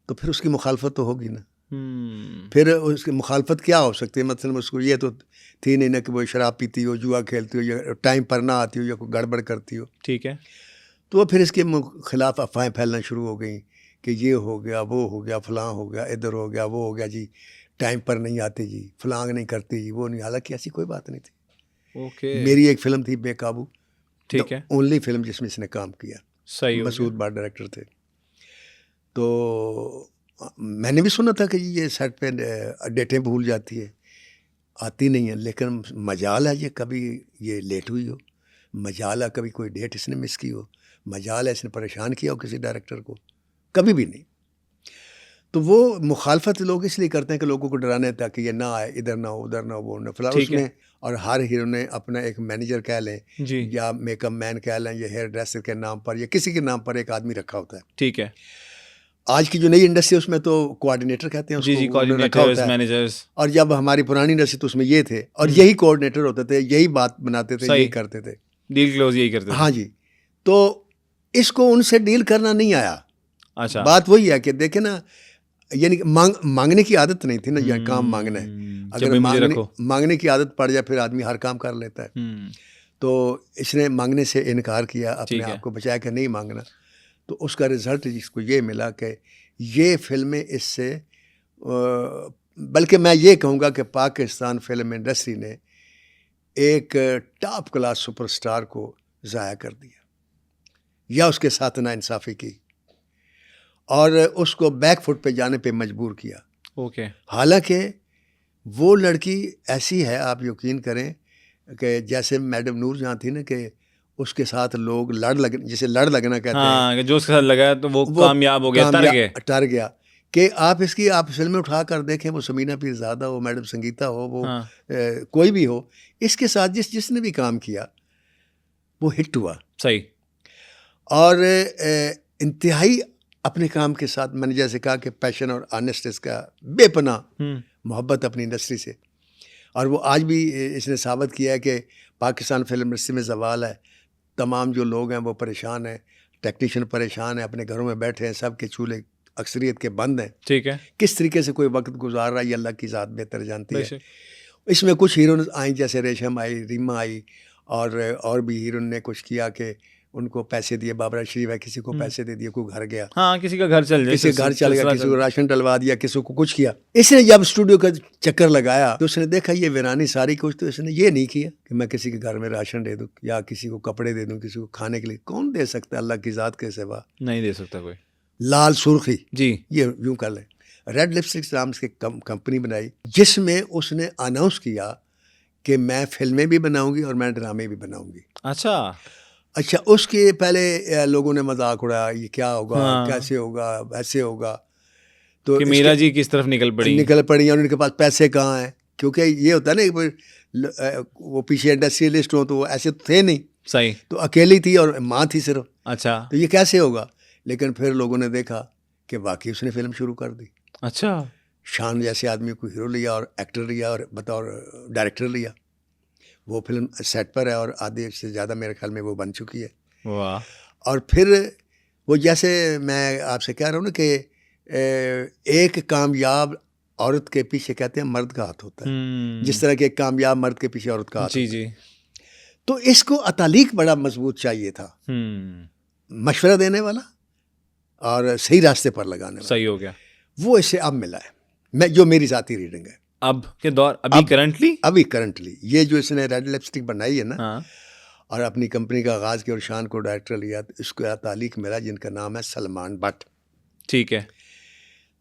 तो फिर उसकी मुखालफत तो होगी ना। फिर उसकी मुखालफत क्या हो सकती है? मतलब उसको ये तो थी नहीं ना कि वो शराब पीती हो, जुआ खेलती हो, या टाइम पर ना आती हो, या कोई गड़बड़ करती हो। ठीक है। तो फिर इसके खिलाफ अफवाहें फैलना शुरू हो गई कि ये हो गया, वो हो गया, फलां हो गया, इधर हो गया, वो हो गया जी, टाइम पर नहीं आती जी, फलांग नहीं करती जी, वो नहीं। हालांकि ऐसी कोई बात नहीं थी। ओके। मेरी एक फिल्म थी बेकाबू, ठीक है। ओनली फिल्म जिसमें इसने काम किया। सही हो मसूद बार डायरेक्टर थे। तो मैंने भी सुना था कि ये सेट पे डेटें भूल जाती है, आती नहीं है, लेकिन मजाल है ये कभी ये लेट हुई हो, मजाल है कभी कोई डेट इसने मिस की हो, मजाल है इसने परेशान किया हो किसी डायरेक्टर को, कभी भी नहीं। तो वो मुखालफत लोग इसलिए करते हैं कि लोगों को डराने, ताकि ये ना आए, इधर ना हो, उधर ना हो, वो ना फिलहाल उसमें। और हर हीरो ने अपना एक मैनेजर कह लें जी। या मेकअप मैन कह लें, या हेयर ड्रेसर के नाम पर या किसी के नाम पर एक आदमी रखा होता है। ठीक है। आज की जो नई इंडस्ट्री है उसमें तो कोऑर्डिनेटर कहते हैं उसको, जी, कोऑर्डिनेटर्स, मैनेजर्स। और जब हमारी पुरानी इंडस्ट्री तो उसमें ये थे, और यही कोऑर्डिनेटर होते थे, यही बात बनाते थे, यही करते थे, डील क्लोज यही करते थे। हाँ जी। तो इसको उनसे डील करना नहीं आया। अच्छा। बात वही है कि देखे ना, यानी मांगने की आदत नहीं थी ना, या काम मांगना है। अगर मांगने की आदत पड़ जाए फिर आदमी हर काम कर लेता है। तो इसने मांगने से इनकार किया, अपने आप को बचाया कि नहीं मांगना। तो उसका रिजल्ट जिसको ये मिला कि ये फिल्में इससे, बल्कि मैं ये कहूँगा कि पाकिस्तान फिल्म इंडस्ट्री ने एक टॉप क्लास सुपरस्टार को ज़ाया कर दिया, या उसके साथ नाइंसाफ़ी की, और उसको बैक फुट पे जाने पे मजबूर किया। ओके। हालांकि वो लड़की ऐसी है, आप यकीन करें कि जैसे मैडम नूर जहाँ थी ना, कि उसके साथ लोग जिसे लड़ लगना कहते हैं, जो उसके साथ लगा तो वो कामयाब हो गया, टर गया। कि आप फिल्में उठा कर देखें, वो समीना पीरज़ादा हो, मैडम संगीता हो, वो कोई भी हो, इसके साथ जिसने भी काम किया वो हिट हुआ। सही। और इंतहाई अपने काम के साथ, मैंने जैसे कहा कि पैशन और ऑनेस्ट, इसका बेपनाह मोहब्बत अपनी इंडस्ट्री से। और वो आज भी इसने साबित किया है कि पाकिस्तान फिल्म इंडस्ट्री में ज़वाल है। तमाम जो लोग हैं वो परेशान हैं, टेक्नीशियन परेशान हैं, अपने घरों में बैठे हैं, सब के चूल्हे अक्सरियत के बंद हैं। ठीक है। किस तरीके से कोई वक्त गुजार रहा है ये अल्लाह की ज़ात बेहतर जानती है। इसमें कुछ हीरोइन आई, जैसे रेशम आई, रीमा आई, और भी हीरोइन ने कुछ किया कि उनको पैसे दिए, बाबरा शरीफ है, किसी को पैसे दे दिए, कोई घर गया, हाँ, किसी का घर चल किसी घर चल गया, किसी को राशन डलवा दिया, किसी को कुछ किया। इसने जब स्टूडियो का चक्कर लगाया तो उसने देखा ये वीरानी सारी कुछ, तो इसने ये नहीं किया कि मैं किसी के घर में राशन दे दूं या किसी को कपड़े दे दूं, किसी को खाने के लिए। कौन दे सकता है अल्लाह की ज़ात के सिवा? नहीं दे सकता कोई। लाल सुर्खी जी, ये यूं कर लें। रेड लिपस्टिक नाम की कंपनी बनाई, जिसमें उसने अनाउंस किया कि मैं फिल्में भी बनाऊंगी और मैं ड्रामे भी बनाऊंगी। अच्छा, उसके पहले लोगों ने मजाक उड़ाया, ये क्या होगा, कैसे होगा, वैसे होगा। तो कि मीरा जी किस तरफ निकल पड़ी और उनके पास पैसे कहाँ हैं, क्योंकि ये होता है ना, वो पीछे इंडस्ट्रियलिस्ट हो तो वो ऐसे तो थे नहीं। सही। तो अकेली थी और माँ थी सिर्फ। अच्छा। तो ये कैसे होगा? लेकिन फिर लोगों ने देखा कि वाकई उसने फिल्म शुरू कर दी। अच्छा। शान जैसे आदमी को हीरो लिया और एक्टर लिया और बतौर डायरेक्टर लिया। वो फिल्म सेट पर है और आधे से ज़्यादा मेरे ख्याल में वो बन चुकी है। वाह। और फिर वो, जैसे मैं आपसे कह रहा हूँ ना कि एक कामयाब औरत के पीछे कहते हैं मर्द का हाथ होता है, जिस तरह के एक कामयाब मर्द के पीछे औरत का हाथ होता है। तो इसको अतालीक बड़ा मजबूत चाहिए था, मशवरा देने वाला और सही रास्ते पर लगाने वाला। सही हो गया। वो इसे अब मिला है, जो मेरी ज़ाती रीडिंग है अब के दौर, अभी करंटली ये जो इसने रेड लिपस्टिक बनाई है ना, और अपनी कंपनी का आगाज़ किया और शान को डायरेक्टर लिया, तो इसको तालीक मिला जिनका नाम है सलमान भट्ट। ठीक है।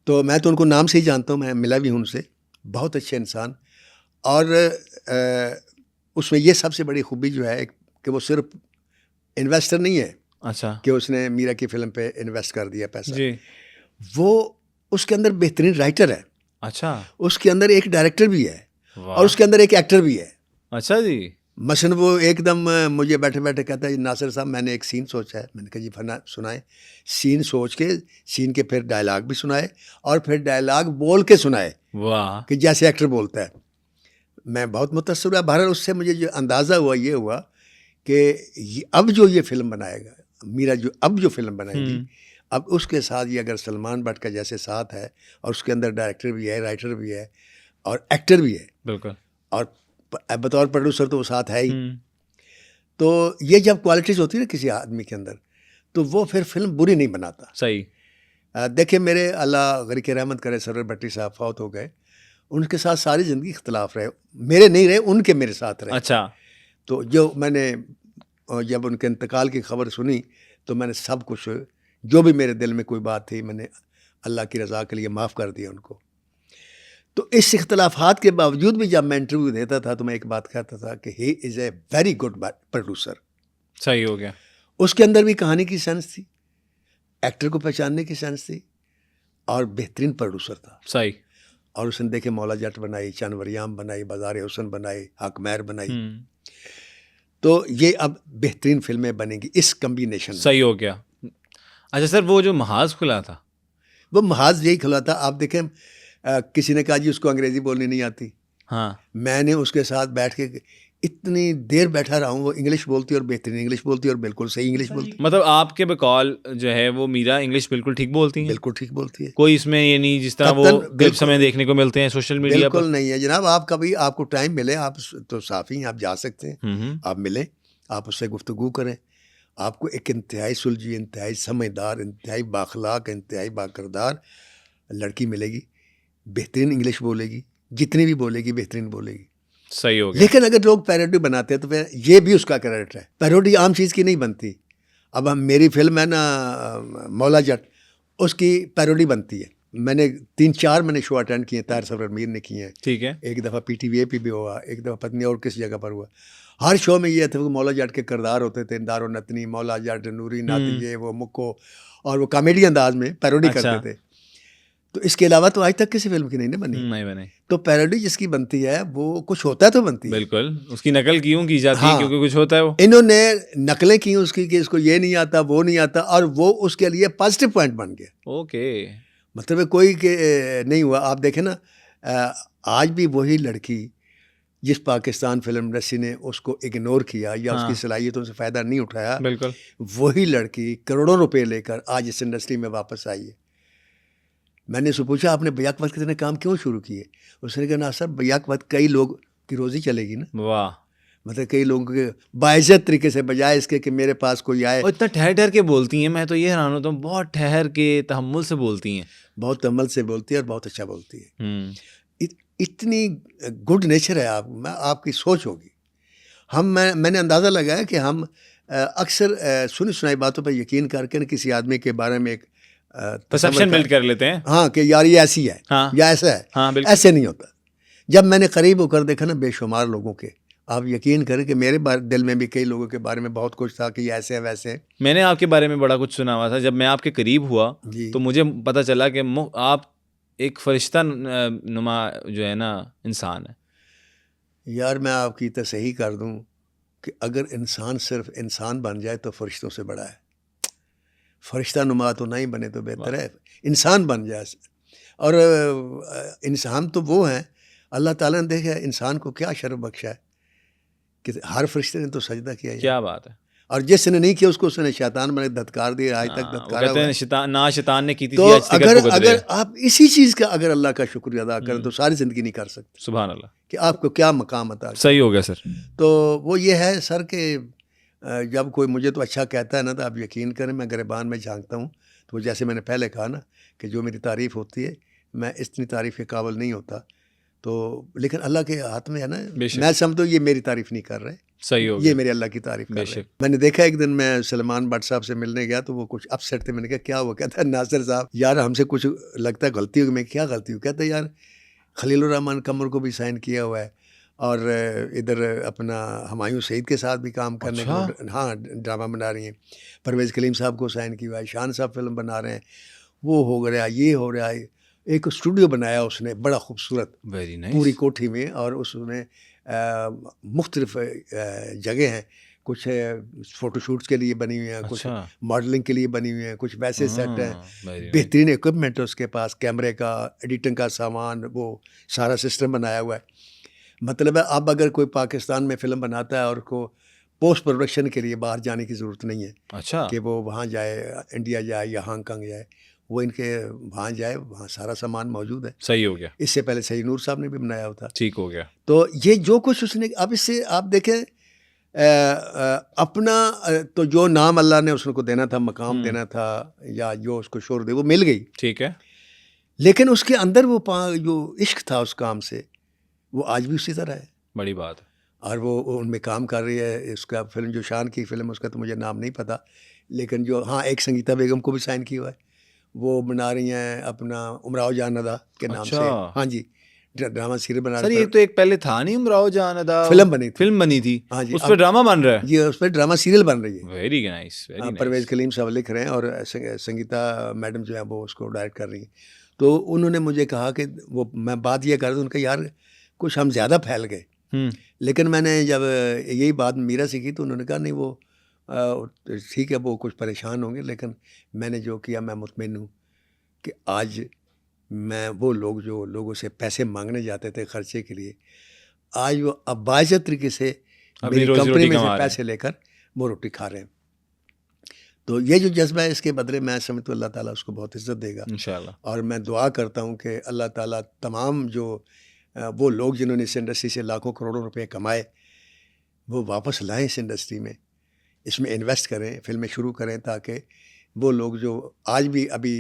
तो मैं तो उनको नाम से ही जानता हूँ, मैं मिला भी हूँ उनसे, बहुत अच्छे इंसान। और उसमें ये सबसे बड़ी खूबी जो है कि वो सिर्फ इन्वेस्टर नहीं है, अच्छा कि उसने मीरा की फिल्म पे इन्वेस्ट कर दिया पैसा। जी। वो उसके अंदर बेहतरीन राइटर है, अच्छा उसके अंदर एक डायरेक्टर भी है वाह। और उसके अंदर एक एक्टर भी है। अच्छा जी। मसलन वो एकदम मुझे बैठे बैठे कहता है नासिर साहब मैंने एक सीन सोचा है। मैंने कहा जी फना सुनाए। सीन सोच के सीन के फिर डायलॉग भी सुनाए और फिर डायलॉग बोल के सुनाए वाह। कि जैसे एक्टर बोलता है। मैं बहुत मुतासर हुआ। बहरहाल उससे मुझे जो अंदाज़ा हुआ ये हुआ कि अब जो ये फिल्म बनाएगा मीरा, जो अब जो फिल्म बनाएगी, अब उसके साथ ये अगर सलमान भट्ट का जैसे साथ है और उसके अंदर डायरेक्टर भी है, राइटर भी है और एक्टर भी है, बिल्कुल। और बतौर प्रोड्यूसर तो वो साथ है ही। तो ये जब क्वालिटीज़ होती है ना किसी आदमी के अंदर, तो वो फिर फिल्म बुरी नहीं बनाता। सही। देखिए मेरे अल्लाह गरीक रहमत करे सरवर भट्टी साहब फौत हो गए, उनके साथ सारी ज़िंदगी इख्तलाफ रहे, मेरे नहीं रहे, उनके मेरे साथ रहे। अच्छा। तो जो मैंने जब उनके इंतकाल की खबर सुनी तो मैंने सब कुछ, जो भी मेरे दिल में कोई बात थी, मैंने अल्लाह की रज़ा के लिए माफ़ कर दिया उनको। तो इस इख्तलाफात के बावजूद भी जब मैं इंटरव्यू देता था तो मैं एक बात कहता था कि he is a very good producer. सही हो गया। उसके अंदर भी कहानी की सेंस थी, एक्टर को पहचानने की सेंस थी और बेहतरीन प्रोड्यूसर था। सही। और उसने देखे मौला जट बनाई, चंद वरियाम बनाई, बाजार हुसन बनाई, हक महर बनाई। तो ये अब बेहतरीन फिल्में बनेंगी इस कम्बिनेशन में। सही हो गया। अच्छा सर, वो जो महाज खुला था, वो महाज यही खुला था। आप देखें किसी ने कहा जी उसको अंग्रेज़ी बोलनी नहीं आती। हाँ। मैंने उसके साथ बैठ के इतनी देर बैठा रहा हूँ, वो इंग्लिश बोलती और बेहतरीन इंग्लिश बोलती और बिल्कुल सही इंग्लिश बोलती। मतलब आपके बकौल जो है वो मीरा इंग्लिश बिल्कुल ठीक बोलती हैं? बिल्कुल ठीक बोलती है। कोई इसमें ये नहीं जिस तरह वो क्लिप्स हमें देखने को मिलते हैं सोशल मीडिया पर? बिल्कुल नहीं है जनाब। आप कभी आपको टाइम मिले, आप तो साफ़ी हैं, आप जा सकते हैं, आप मिलें, आप उससे गुफ्तगू करें, आपको एक इंतहाई सुलझी, इंतहाई समझदार, इंतहाई बाखलाक, इंतहाई बाकिरदार लड़की मिलेगी। बेहतरीन इंग्लिश बोलेगी, जितनी भी बोलेगी बेहतरीन बोलेगी। सही हो गया। लेकिन अगर लोग पैरोडी बनाते हैं तो फिर ये भी उसका कैरेक्टर है। पैरोडी आम चीज़ की नहीं बनती। अब हम मेरी फिल्म है ना मौला जट, उसकी पैरोडी बनती है। मैंने 3-4 मैंने शो अटेंड किए, ताहिर सरवर मीर ने किए हैं। ठीक है। एक दफ़ा PTVA पे भी हुआ, एक दफ़ा पत्नी और किस जगह पर हुआ। हर शो में ये था कि मौला जट के किरदार होते थे, दारो नतनी, मौला जट, नूरी नाती, ये वो मुक्को, और वो कॉमेडी अंदाज में पैरोडी करते थे। तो इसके अलावा तो आज तक किसी फिल्म की नहीं ना बनी। नहीं बनी। तो पैरोडी जिसकी बनती है वो कुछ होता है तो बनती है। बिल्कुल। उसकी नकल क्यों की जाती है? क्योंकि कुछ होता है। वो इन्होंने नकलें की उसकी कि इसको ये नहीं आता, वो नहीं आता, और वो उसके लिए पॉजिटिव पॉइंट बन गया। ओके। मतलब कोई के नहीं हुआ। आप देखें ना, आज भी वही लड़की जिस पाकिस्तान फिल्म इंडस्ट्री ने उसको इग्नोर किया या उसकी सलाहियतों से फ़ायदा नहीं उठाया, बिल्कुल वही लड़की करोड़ों रुपए लेकर आज इस इंडस्ट्री में वापस आई है। मैंने उससे पूछा आपने बैक वक्त कितने काम क्यों शुरू किए? उसने कहा ना सर, बैक वक्त कई लोग की रोज़ी चलेगी ना। वाह। मतलब कई लोगों के बाइज्जत तरीके से, बजाय इसके कि मेरे पास कोई आए। और इतना ठहर ठहर के बोलती हैं, मैं तो ये हैरान होता हूँ, बहुत ठहर के तहम्मुल से बोलती हैं। बहुत तमल से बोलती है और बहुत अच्छा बोलती है। इतनी गुड नेचर है आपकी सोच होगी। मैंने अंदाज़ा लगाया कि हम अक्सर सुनी सुनाई बातों पर यकीन करके न किसी आदमी के बारे में एक परसेप्शन बिल्ड कर लेते हैं। हाँ कि यार ये ऐसी है, या ऐसा है। हाँ, बिल्कुल। ऐसे नहीं होता। जब मैंने करीब होकर देखा ना बेशुमार लोगों के, आप यकीन करें कि मेरे दिल में भी कई लोगों के बारे में बहुत कुछ था कि ये ऐसे है वैसे है। मैंने आपके बारे में बड़ा कुछ सुना हुआ था। जब मैं आपके करीब हुआ तो मुझे पता चला कि आप एक फरिश्ता नुमा जो है ना इंसान है। यार मैं आपकी तसहीह कर दूं कि अगर इंसान सिर्फ इंसान बन जाए तो फरिश्तों से बड़ा है। फरिश्ता नुमा तो नहीं बने तो बेहतर है इंसान बन जाए। और इंसान तो वो हैं, अल्लाह ताला ने देखा इंसान को क्या शर्फ बख्शा है कि हर फरिश्ते ने तो सजदा किया। क्या बात है। और जिसने नहीं किया उसको उसने शैतान बने धत्कार दिया, आज तक धत्कारा हुआ है। शैतान ने की थी। तो अगर आप इसी चीज़ का अगर अल्लाह का शुक्र अदा करें तो सारी ज़िंदगी नहीं कर सकते। सुभान अल्लाह। कि आपको क्या मकाम अता। सही हो गया सर। तो वो ये है सर कि जब कोई मुझे तो अच्छा कहता है ना तो आप यकीन करें मैं गिरबान में झांकता हूँ। तो जैसे मैंने पहले कहा ना कि जो मेरी तारीफ़ होती है मैं इतनी तारीफ़ के काबिल नहीं होता, तो लेकिन अल्लाह के हाथ में है ना। मैं समझता हूँ ये मेरी तारीफ़ नहीं कर रहे। सही हो गया। ये मेरे अल्लाह की तारीफ़ कर रहे हैं। मैंने देखा एक दिन मैं सलमान भट्ट साहब से मिलने गया तो वो कुछ अपसेट थे। मैंने कहा क्या हुआ? कहता है नासिर साहब यार हमसे कुछ लगता है गलती होगी। मैं क्या गलती हुई? कहता है यार खलीलुर रहमान कमर को भी साइन किया हुआ है और इधर अपना हुमायूं सईद के साथ भी काम करने अच्छा? को, हाँ, ड्रामा बना रही हैं। परवेज़ कलीम साहब को साइन किया है, शान साहब फिल्म बना रहे हैं, वो हो रहा है, ये हो रहा है। एक स्टूडियो बनाया उसने बड़ा खूबसूरत वेरी नाइस। पूरी कोठी में, और उसमें मुख्तलिफ जगह हैं, कुछ फ़ोटोशूट्स के लिए बनी हुई हैं, कुछ अच्छा। मॉडलिंग के लिए बनी हुई हैं, कुछ वैसे सेट हैं। Very nice. बेहतरीन इक्विपमेंट है उसके पास, कैमरे का, एडिटिंग का सामान, वो सारा सिस्टम बनाया हुआ है। मतलब है अब अगर कोई पाकिस्तान में फ़िल्म बनाता है और उसको पोस्ट प्रोडक्शन के लिए बाहर जाने की ज़रूरत नहीं है अच्छा। कि वो वहाँ जाए, इंडिया जाए या हांगकांग जाए, वो इनके वहाँ जाए, वहाँ सारा सामान मौजूद है। सही हो गया, इससे पहले सही नूर साहब ने भी बनाया हुआ था। ठीक हो गया। तो ये जो कुछ उसने, अब इससे आप देखें अपना तो जो नाम अल्लाह ने उसको देना था, मकाम देना था, या जो उसको शोहरत दी, वो मिल गई। ठीक है। लेकिन उसके अंदर वो जो इश्क था उस काम से, वो आज भी उसी तरह है। बड़ी बात है। और वो उनमें काम कर रही है। इसका फिल्म जो शान की फिल्म, उसका तो मुझे नाम नहीं पता, लेकिन जो, हाँ, एक संगीता बेगम को भी साइन किया हुआ है, वो बना रही हैं अपना उमराव जान अदा के नाम से। अच्छा। हाँ जी, ड्रामा सीरियल बना सर रही ये तो एक पहले था नहीं, उमराव जान अदा, फिल्म बनी थी। फिल्म बनी थी। हाँ जी, उस पर ड्रामा बन रहा है। ये उस पर ड्रामा सीरियल बन रही है। Very nice, very nice. Parvez Kaleem साहब लिख रहे हैं और संगीता मैडम जो है वो उसको डायरेक्ट कर रही हैं। तो उन्होंने मुझे कहा कि वो, मैं बात ये कर रहा था उनका, यार कुछ हम ज़्यादा फैल गए। लेकिन मैंने जब यही बात मीरा से की तो उन्होंने कहा नहीं, वो ठीक है, वो कुछ परेशान होंगे, लेकिन मैंने जो किया मैं मुतमईन हूँ कि आज मैं, वो लोग जो लोगों से पैसे मांगने जाते थे खर्चे के लिए, आज वो अबाजत तरीके से अपनी मेरी रोजी कंपनी रोटी में कमा से रहे हैं। पैसे लेकर वो रोटी खा रहे हैं। तो ये जो जज्बा है, इसके बदले मैं समझता हूँ अल्लाह ताला उसको बहुत इज्जत देगा। इंशाल्लाह। और मैं दुआ करता हूँ कि अल्लाह ताला तमाम जो वो लोग जिन्होंने इस इंडस्ट्री से लाखों करोड़ों रुपए कमाए, वो वापस लाएं इस इंडस्ट्री में, इसमें इन्वेस्ट करें, फिल्में शुरू करें, ताकि वो लोग जो आज भी, अभी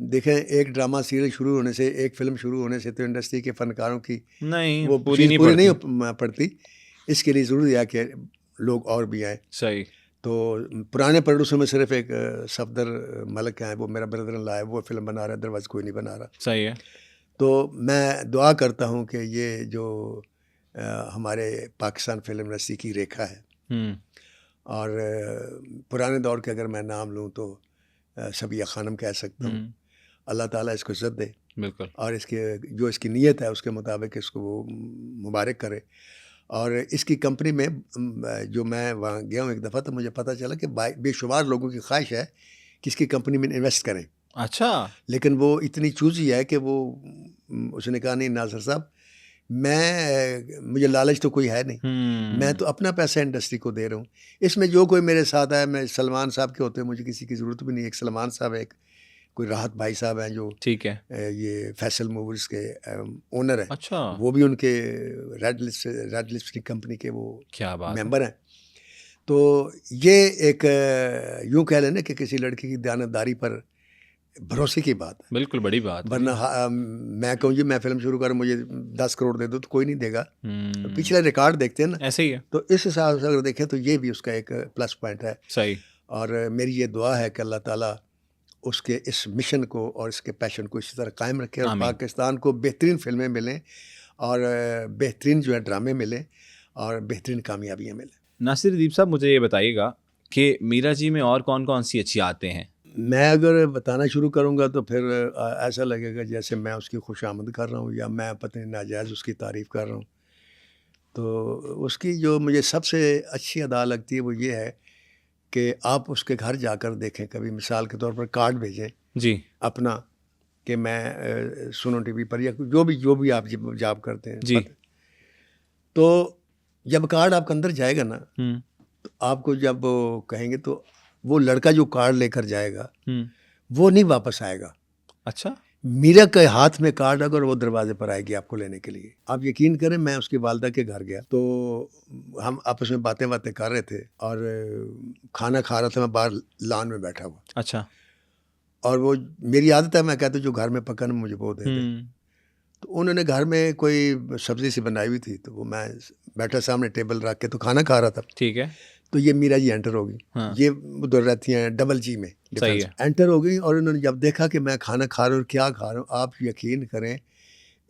देखें, एक ड्रामा सीरियल शुरू होने से, एक फिल्म शुरू होने से तो इंडस्ट्री के फनकारों की नहीं, वो पूरी चीज़ नहीं पूरी पड़ती। नहीं पड़ती। इसके लिए ज़रूरी है कि लोग और भी आएँ। सही। तो पुराने प्रोड्यूसर में सिर्फ एक सफदर मलिक हैं, वो मेरा ब्रदर इन लॉ है, वो फिल्म बना रहा है, अदरवाइज़ कोई नहीं बना रहा। सही है। तो मैं दुआ करता हूँ कि ये जो हमारे पाकिस्तान फिल्म इंडस्ट्री की रेखा है, और पुराने दौर के अगर मैं नाम लूँ तो सबिया खानम कह सकता हूँ। अल्लाह ताला इसको इज़्ज़त दे, बिल्कुल। और इसके जो इसकी नीयत है उसके मुताबिक इसको वो मुबारक करे। और इसकी कंपनी में जो मैं वहाँ गया हूँ एक दफ़ा, तो मुझे पता चला कि बेशुमार लोगों की ख्वाहिश है कि इसकी कंपनी में इन्वेस्ट करें। अच्छा। लेकिन वो इतनी चूज़ी है कि वो, उसने कहा नहीं नासिर साहब, मुझे लालच तो कोई है नहीं, मैं तो अपना पैसा इंडस्ट्री को दे रहा हूँ। इसमें जो कोई मेरे साथ आया, मैं सलमान साहब के होते मुझे किसी की ज़रूरत भी नहीं। एक सलमान साहब है, एक कोई राहत भाई साहब हैं जो, ठीक है, ये फैसल मूवीज़ के ओनर हैं। अच्छा, वो भी उनके रेड लिस्ट की कंपनी के वो क्या बात है। मेंबर हैं। तो ये एक यूँ कह लेना कि किसी लड़की की दयानतदारी पर भरोसे की बात है। बिल्कुल बड़ी बात है। वरना मैं कहूँ जी मैं फिल्म शुरू कर, मुझे 10 करोड़ दे दो, तो कोई नहीं देगा। पिछले रिकॉर्ड देखते हैं ना, ऐसे ही है। तो इस हिसाब से अगर देखें तो ये भी उसका एक प्लस पॉइंट है। सही। और मेरी ये दुआ है कि अल्लाह ताला उसके इस मिशन को और इसके पैशन को इसी तरह कायम रखे, और पाकिस्तान को बेहतरीन फिल्में मिलें, और बेहतरीन जो है ड्रामे मिलें, और बेहतरीन कामयाबियाँ मिलें। नासिर अदीब साहब, मुझे ये बताइएगा कि मीरा जी में और कौन कौन सी अच्छी आते हैं? मैं अगर बताना शुरू करूँगा तो फिर ऐसा लगेगा जैसे मैं उसकी खुशामद कर रहा हूँ, या मैं पता नहीं नाजायज़ उसकी तारीफ़ कर रहा हूँ। तो उसकी जो मुझे सबसे अच्छी अदा लगती है वो ये है कि आप उसके घर जाकर देखें, कभी मिसाल के तौर पर कार्ड भेजें जी अपना, कि मैं सुनो टीवी पर, या जो भी आप जॉब करते हैं जी। तो जब कार्ड आपके अंदर जाएगा ना, तो आपको जब वो कहेंगे तो वो लड़का जो कार्ड लेकर जाएगा वो नहीं वापस आएगा। अच्छा। मीरा के हाथ में कार्ड अगर वो दरवाजे पर आएगी आपको लेने के लिए। आप यकीन करें, मैं उसकी वालदा के घर गया तो हम आपस में बातें कर रहे थे, और खाना खा रहा था मैं बाहर लान में बैठा हुआ। अच्छा। और वो मेरी आदत है, मैं कहता हूँ जो घर में पकन मुझे वो दे दे। तो उन्होंने घर में कोई सब्जी सी बनाई हुई थी, तो वो मैं बैठा सामने टेबल रख के तो खाना खा रहा था। ठीक है। तो ये मीरा जी एंटर हो गई। हाँ। ये उधर रहती हैं डबल जी में, सही है। एंटर हो गई, और उन्होंने जब देखा कि मैं खाना खा रहा हूँ, क्या खा रहा हूँ, आप यकीन करें,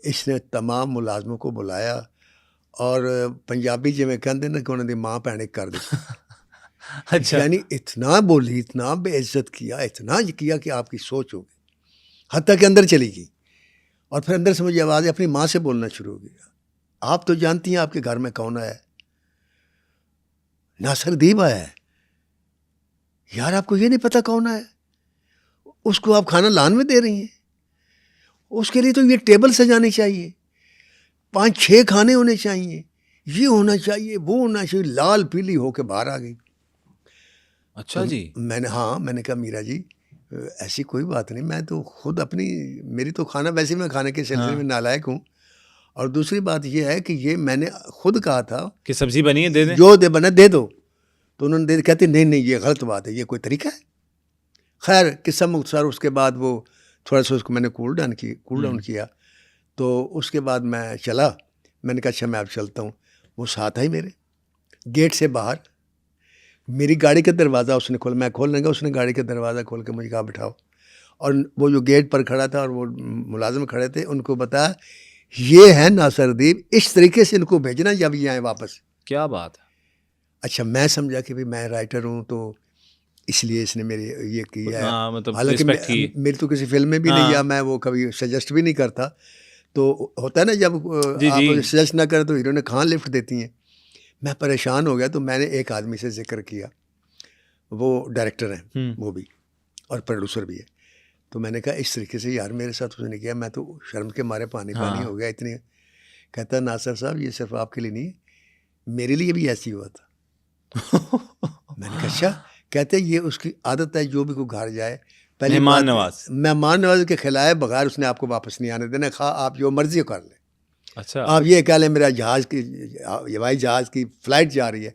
इसने तमाम मुलाजमों को बुलाया और पंजाबी जिमें कहते ना कि उन्होंने माँ भैन एक कर दी। अच्छा। यानी इतना बोली, इतना बेइज्जत किया, इतना किया कि आपकी सोच होगी, हत्या के अंदर चली गई। और फिर अंदर से मुझे आवाज़ अपनी माँ से बोलना शुरू हो गया, आप तो जानती हैं आपके घर में कौन आया है? नासिरदीप आया है। यार आपको ये नहीं पता कौन आया? उसको आप खाना लान में दे रही हैं। उसके लिए तो ये टेबल सजानी चाहिए, 5-6 खाने होने चाहिए, ये होना चाहिए, वो होना चाहिए। लाल पीली होके बाहर आ गई। अच्छा जी। मैंने कहा मीरा जी ऐसी कोई बात नहीं, मैं तो खुद अपनी, मेरी तो खाना वैसे मैं खाने के सिलसिले में नालायक हूँ। और दूसरी बात ये है कि ये मैंने खुद कहा था कि सब्जी बनी है, दे दें, जो दे बना दे दो। तो उन्होंने दे, कहते नहीं नहीं ये गलत बात है, ये कोई तरीका है। खैर किस्सा मुख्तसर, उसके बाद वो थोड़ा सा उसको मैंने कूल डाउन किया। तो उसके बाद मैं चला। मैंने कहा अच्छा मैं अब चलता हूँ। वो साथ आई मेरे, गेट से बाहर मेरी गाड़ी का दरवाज़ा उसने खोला, मैं खोल लगा, उसने गाड़ी का दरवाज़ा खोल के मुझे कहा बिठाओ। और वो जो गेट पर खड़ा था और वो मुलाजिम खड़े थे, उनको बताया ये है नासिरदीप, इस तरीके से इनको भेजना जब ये आए वापस। क्या बात है। अच्छा मैं समझा कि भाई मैं राइटर हूँ तो इसलिए इसने मेरे ये किया है। हाँ, मतलब हालांकि रिस्पेक्ट की। मेरी तो किसी फिल्म में भी नहीं, या मैं वो कभी सजेस्ट भी नहीं करता। तो होता है ना जब जी आप जी। सजेस्ट ना करें तो हीरोइनें कहाँ लिफ्ट देती हैं। मैं परेशान हो गया। तो मैंने एक आदमी से जिक्र किया, वो डायरेक्टर हैं वो भी और प्रोड्यूसर भी है। तो मैंने कहा इस तरीके से यार मेरे साथ उसने किया, मैं तो शर्म के मारे पानी पानी हो गया इतनी। कहता नासिर साहब ये सिर्फ आपके लिए नहीं, मेरे लिए भी ऐसी हुआ था। मैंने कहा अच्छा? कहते ये उसकी आदत है, जो भी कोई घर जाए पहली मेहमान नवाज के खिलाए बगैर उसने आपको वापस नहीं आने देना। खा आप जो मर्जी कर लें। अच्छा। आप ये कह लें मेरा जहाज़ की, हवाई जहाज़ की फ़्लाइट जा रही है,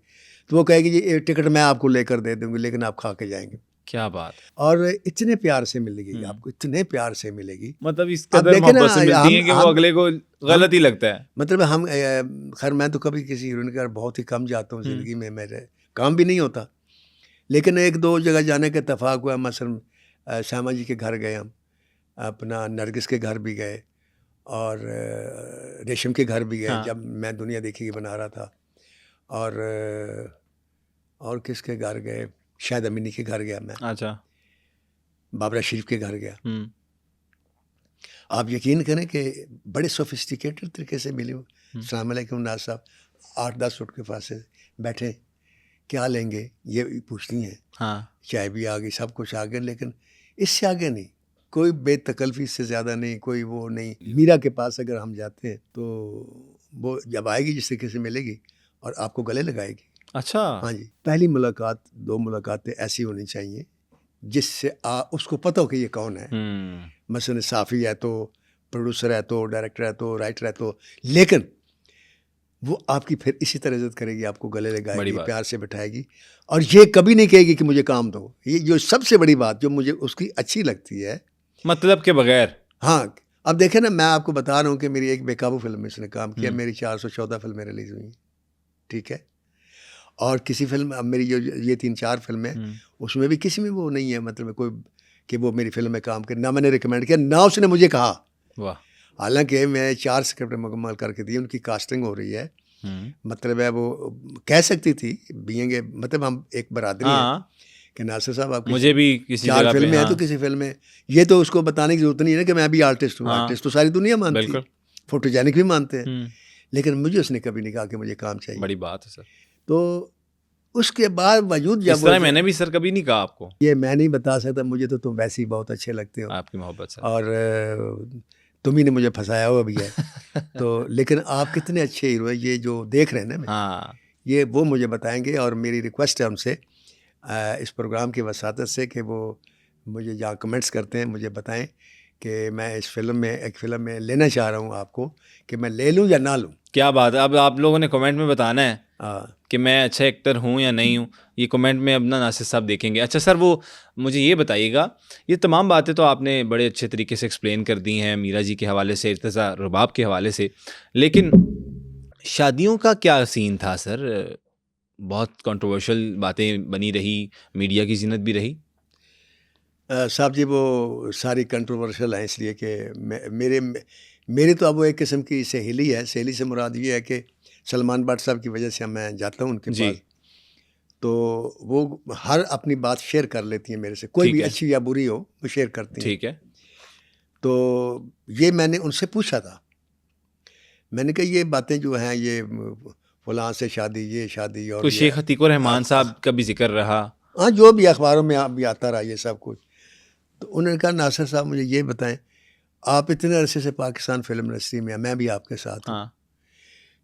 तो वो कहेगी ये टिकट मैं आपको लेकर दे दूँगी, लेकिन आप खा के जाएंगे। क्या बात। और इतने प्यार से मिलेगी आपको, इतने प्यार से मिलेगी। मतलब इस कदर मोहब्बत से मिलती है कि वो अगले को गलत ही लगता है। मतलब हम खैर मैं तो कभी किसी हीरोइन के घर बहुत ही कम जाता हूँ ज़िंदगी में, मेरे काम भी नहीं होता। लेकिन 1-2 जगह जाने का इत्तेफाक हुआ। मसलन श्यामा जी के घर गए हम, अपना नरगिस के घर भी गए और रेशम के घर भी गए जब मैं दुनिया देखी बना रहा था। और किसके घर गए, शायद अमीनी के घर गया मैं। अच्छा। बाबरा शरीफ के घर गया। आप यकीन करें कि बड़े सोफिस्टिकेटेड तरीके से मिली हूँ। अस्सलाम वालेकुम नाज साहब, 8-10 फुट के पास से बैठे, क्या लेंगे ये पूछती हैं। हाँ। चाय भी आ गई, सब कुछ आ गया, लेकिन इससे आगे नहीं, कोई बेतकल्फ़ी से ज़्यादा नहीं, कोई वो नहीं। मीरा के पास अगर हम जाते हैं तो वो जब आएगी जिस तरीके से मिलेगी और आपको गले लगाएगी। अच्छा। हाँ जी, पहली मुलाकात 2 मुलाकातें ऐसी होनी चाहिए जिससे उसको पता हो कि ये कौन है। मसलन साफ़ी है तो, प्रोड्यूसर है तो, डायरेक्टर है तो, राइटर है तो, लेकिन वो आपकी फिर इसी तरह इज्जत करेगी, आपको गले लगाएगी, प्यार से बिठाएगी और ये कभी नहीं कहेगी कि मुझे काम दो। ये जो सबसे बड़ी बात जो मुझे उसकी अच्छी लगती है, मतलब के बगैर। हाँ, अब देखें ना, मैं आपको बता रहा हूँ कि मेरी एक बेकाबू फिल्म में इसने काम किया, मेरी 414 फिल्में रिलीज़ हुई, ठीक है। और किसी फिल्म, अब मेरी जो ये 3-4 फिल्में, उसमें भी किसी में वो नहीं है मतलब कोई कि वो मेरी फिल्म में काम करे, ना मैंने रिकमेंड किया, ना उसने मुझे कहा। वाह। हालांकि मैं 4 स्क्रिप्ट मुकम्मल करके दी, उनकी कास्टिंग हो रही है। मतलब है वो कह सकती थी बीएंगे, मतलब हम एक बरादरी हैं कि नासिर साहब आप मुझे भी किसी 4 फिल्में हैं तो किसी फिल्म में, ये तो उसको बताने की जरूरत नहीं है ना कि मैं भी आर्टिस्ट हूँ। आर्टिस्ट तो सारी दुनिया मानती है, फोटोजेनिक भी मानते हैं, लेकिन मुझे उसने कभी नहीं कहा कि मुझे काम चाहिए। बड़ी बात है सर। तो उसके बाद वजूद जब इस तरह मैंने भी सर कभी नहीं कहा आपको, ये मैं नहीं बता सकता, मुझे तो तुम वैसे ही बहुत अच्छे लगते हो, आपकी मोहब्बत से, और तुम ही ने मुझे फंसाया हुआ भी है। तो लेकिन आप कितने अच्छे हीरो हैं, ये जो देख रहे हैं ना, ये वो मुझे बताएंगे। और मेरी रिक्वेस्ट है उनसे इस प्रोग्राम की वसातत से कि वो मुझे जहाँ कमेंट्स करते हैं मुझे बताएं कि मैं इस फिल्म में, एक फ़िल्म में लेना चाह रहा हूँ आपको, कि मैं ले लूँ या ना लूँ। क्या बात है। अब आप लोगों ने कमेंट में बताना है कि मैं अच्छा एक्टर हूँ या नहीं हूँ, ये कमेंट में अपना नासिर साहब देखेंगे। अच्छा सर, वो मुझे ये बताइएगा, ये तमाम बातें तो आपने बड़े अच्छे तरीके से एक्सप्लेन कर दी हैं मीरा जी के हवाले से, इर्तिज़ा रुबाब के हवाले से, लेकिन शादियों का क्या सीन था सर? बहुत कंट्रोवर्शियल बातें बनी रही, मीडिया की ज़ीनत भी रही। साहब जी वो सारी कंट्रोवर्शियल हैं इसलिए कि मेरे तो अब वो एक किस्म की सहेली है। सहेली से मुराद ये है कि सलमान भट्ट साहब की वजह से मैं जाता हूँ उनके जी। पास, तो वो हर अपनी बात शेयर कर लेती हैं मेरे से, कोई भी अच्छी या बुरी हो वो शेयर करती हैं। ठीक है। तो ये मैंने उनसे पूछा था, मैंने कहा ये बातें जो हैं ये फलां से शादी, ये शादी और कोई ये, शेख अतीक रहमान साहब का भी जिक्र रहा। हाँ जो भी अखबारों में भी आता रहा ये सब कुछ। तो उन्होंने कहा नासिर साहब मुझे ये बताएं, आप इतने अरसे से पाकिस्तान फिल्म इंडस्ट्री में हैं, मैं भी आपके साथ हूँ, हाँ।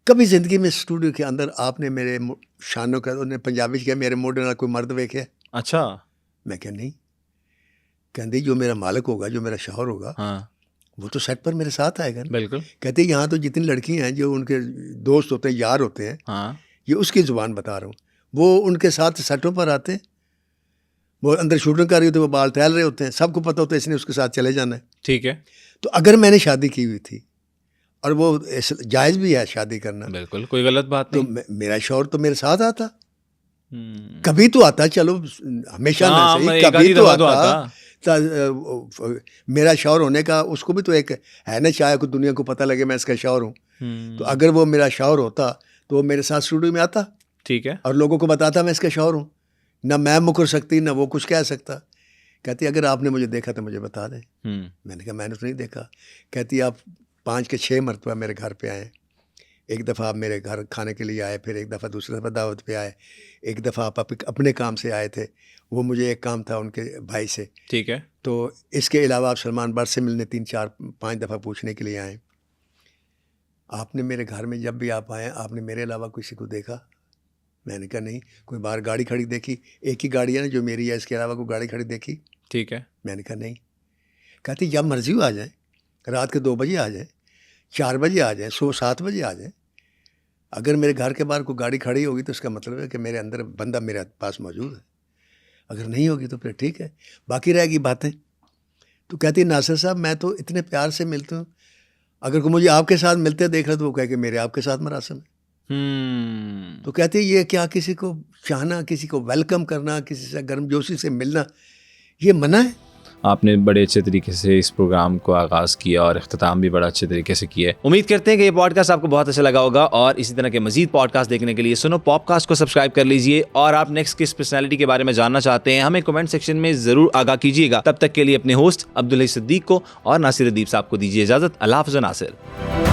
कभी ज़िंदगी में स्टूडियो के अंदर आपने मेरे शानों का, उन्होंने पंजाबी किया, मेरे मोडे ना कोई मर्द वेखे? अच्छा। मैं क्या नहीं, कहते जो मेरा मालिक होगा, जो मेरा शौहर होगा, हाँ वो तो सेट पर मेरे साथ आएगा ना। बिल्कुल। कहते यहाँ तो जितनी लड़की हैं जो उनके दोस्त होते हैं, यार होते हैं, हाँ ये उसकी ज़ुबान बता रहा हूँ, वो उनके साथ सेटों पर आते हैं, वो अंदर शूटिंग कर रही होती है, वो बाल टहल रहे होते हैं, सबको पता होता है इसने उसके साथ चले जाना है। ठीक है। तो अगर मैंने शादी की हुई थी और वो जायज़ भी है शादी करना, बिल्कुल कोई गलत बात तो नहीं। मेरा शौहर तो मेरे साथ आता, कभी तो आता, चलो हमेशा ना हाँ, सही, एक कभी आधी तो दफा तो आता। मेरा शौहर होने का उसको भी तो एक है ना, चाहे को दुनिया को पता लगे मैं इसका शौहर हूँ। तो अगर वो मेरा शौहर होता तो वो मेरे साथ स्टूडियो में आता, ठीक है। और लोगों को बताता मैं इसका शौहर हूँ, ना मैं मुकर सकती ना वो कुछ कह सकता। कहती अगर आपने मुझे देखा तो मुझे बता दें। मैंने कहा मैंने तो नहीं देखा। कहती आप 5 के 6 मरतबा मेरे घर पे आए, एक दफ़ा आप मेरे घर खाने के लिए आए, फिर एक दफ़ा दूसरी दफ़ा दावत पे आए, एक दफ़ा आप अपने काम से आए थे, वो मुझे एक काम था उनके भाई से। ठीक है। तो इसके अलावा आप सलमान भट्ट से मिलने 3 4 5 दफ़ा पूछने के लिए आए। आपने मेरे घर में जब भी आप आए आपने मेरे अलावा किसी को देखा? मैंने कहा नहीं। कोई बाहर गाड़ी खड़ी देखी? एक ही गाड़ी है ना जो मेरी है, इसके अलावा कोई गाड़ी खड़ी देखी? ठीक है। मैंने कहा नहीं। कहती जब मर्जी आ जाए, रात के 2 बजे आ जाए, 4 बजे आ जाए, सुबह 7 बजे आ जाए, अगर मेरे घर के बाहर कोई गाड़ी खड़ी होगी तो इसका मतलब है कि मेरे अंदर बंदा मेरे पास मौजूद है, अगर नहीं होगी तो फिर ठीक है, बाकी रहेगी बातें। तो कहती नासिर साहब मैं तो इतने प्यार से मिलती हूँ, अगर कोई मुझे आपके साथ मिलते देख रहा तो वो कहे कि मेरे आपके साथ मरासम है। तो कहते ये क्या किसी को चाहना, किसी को वेलकम करना, किसी से गर्मजोशी से मिलना, ये मना है? आपने बड़े अच्छे तरीके से इस प्रोग्राम को आगाज़ किया और इख्तिताम भी बड़ा अच्छे तरीके से किया है। उम्मीद करते हैं कि ये पॉडकास्ट आपको बहुत अच्छा लगा होगा, और इसी तरह के मजीद पॉडकास्ट देखने के लिए सुनो पॉडकास्ट को सब्सक्राइब कर लीजिए। और आप नेक्स्ट किस पर्सनैलिटी के बारे में जानना चाहते हैं हमें कमेंट सेक्शन में ज़रूर आगाह कीजिएगा। तब तक के लिए अपने होस्ट अब्दुल सिद्दीक को और नासिर अदीब साहब को दीजिए इजाज़त। अल्लाह हाफ़िज़ नासिर।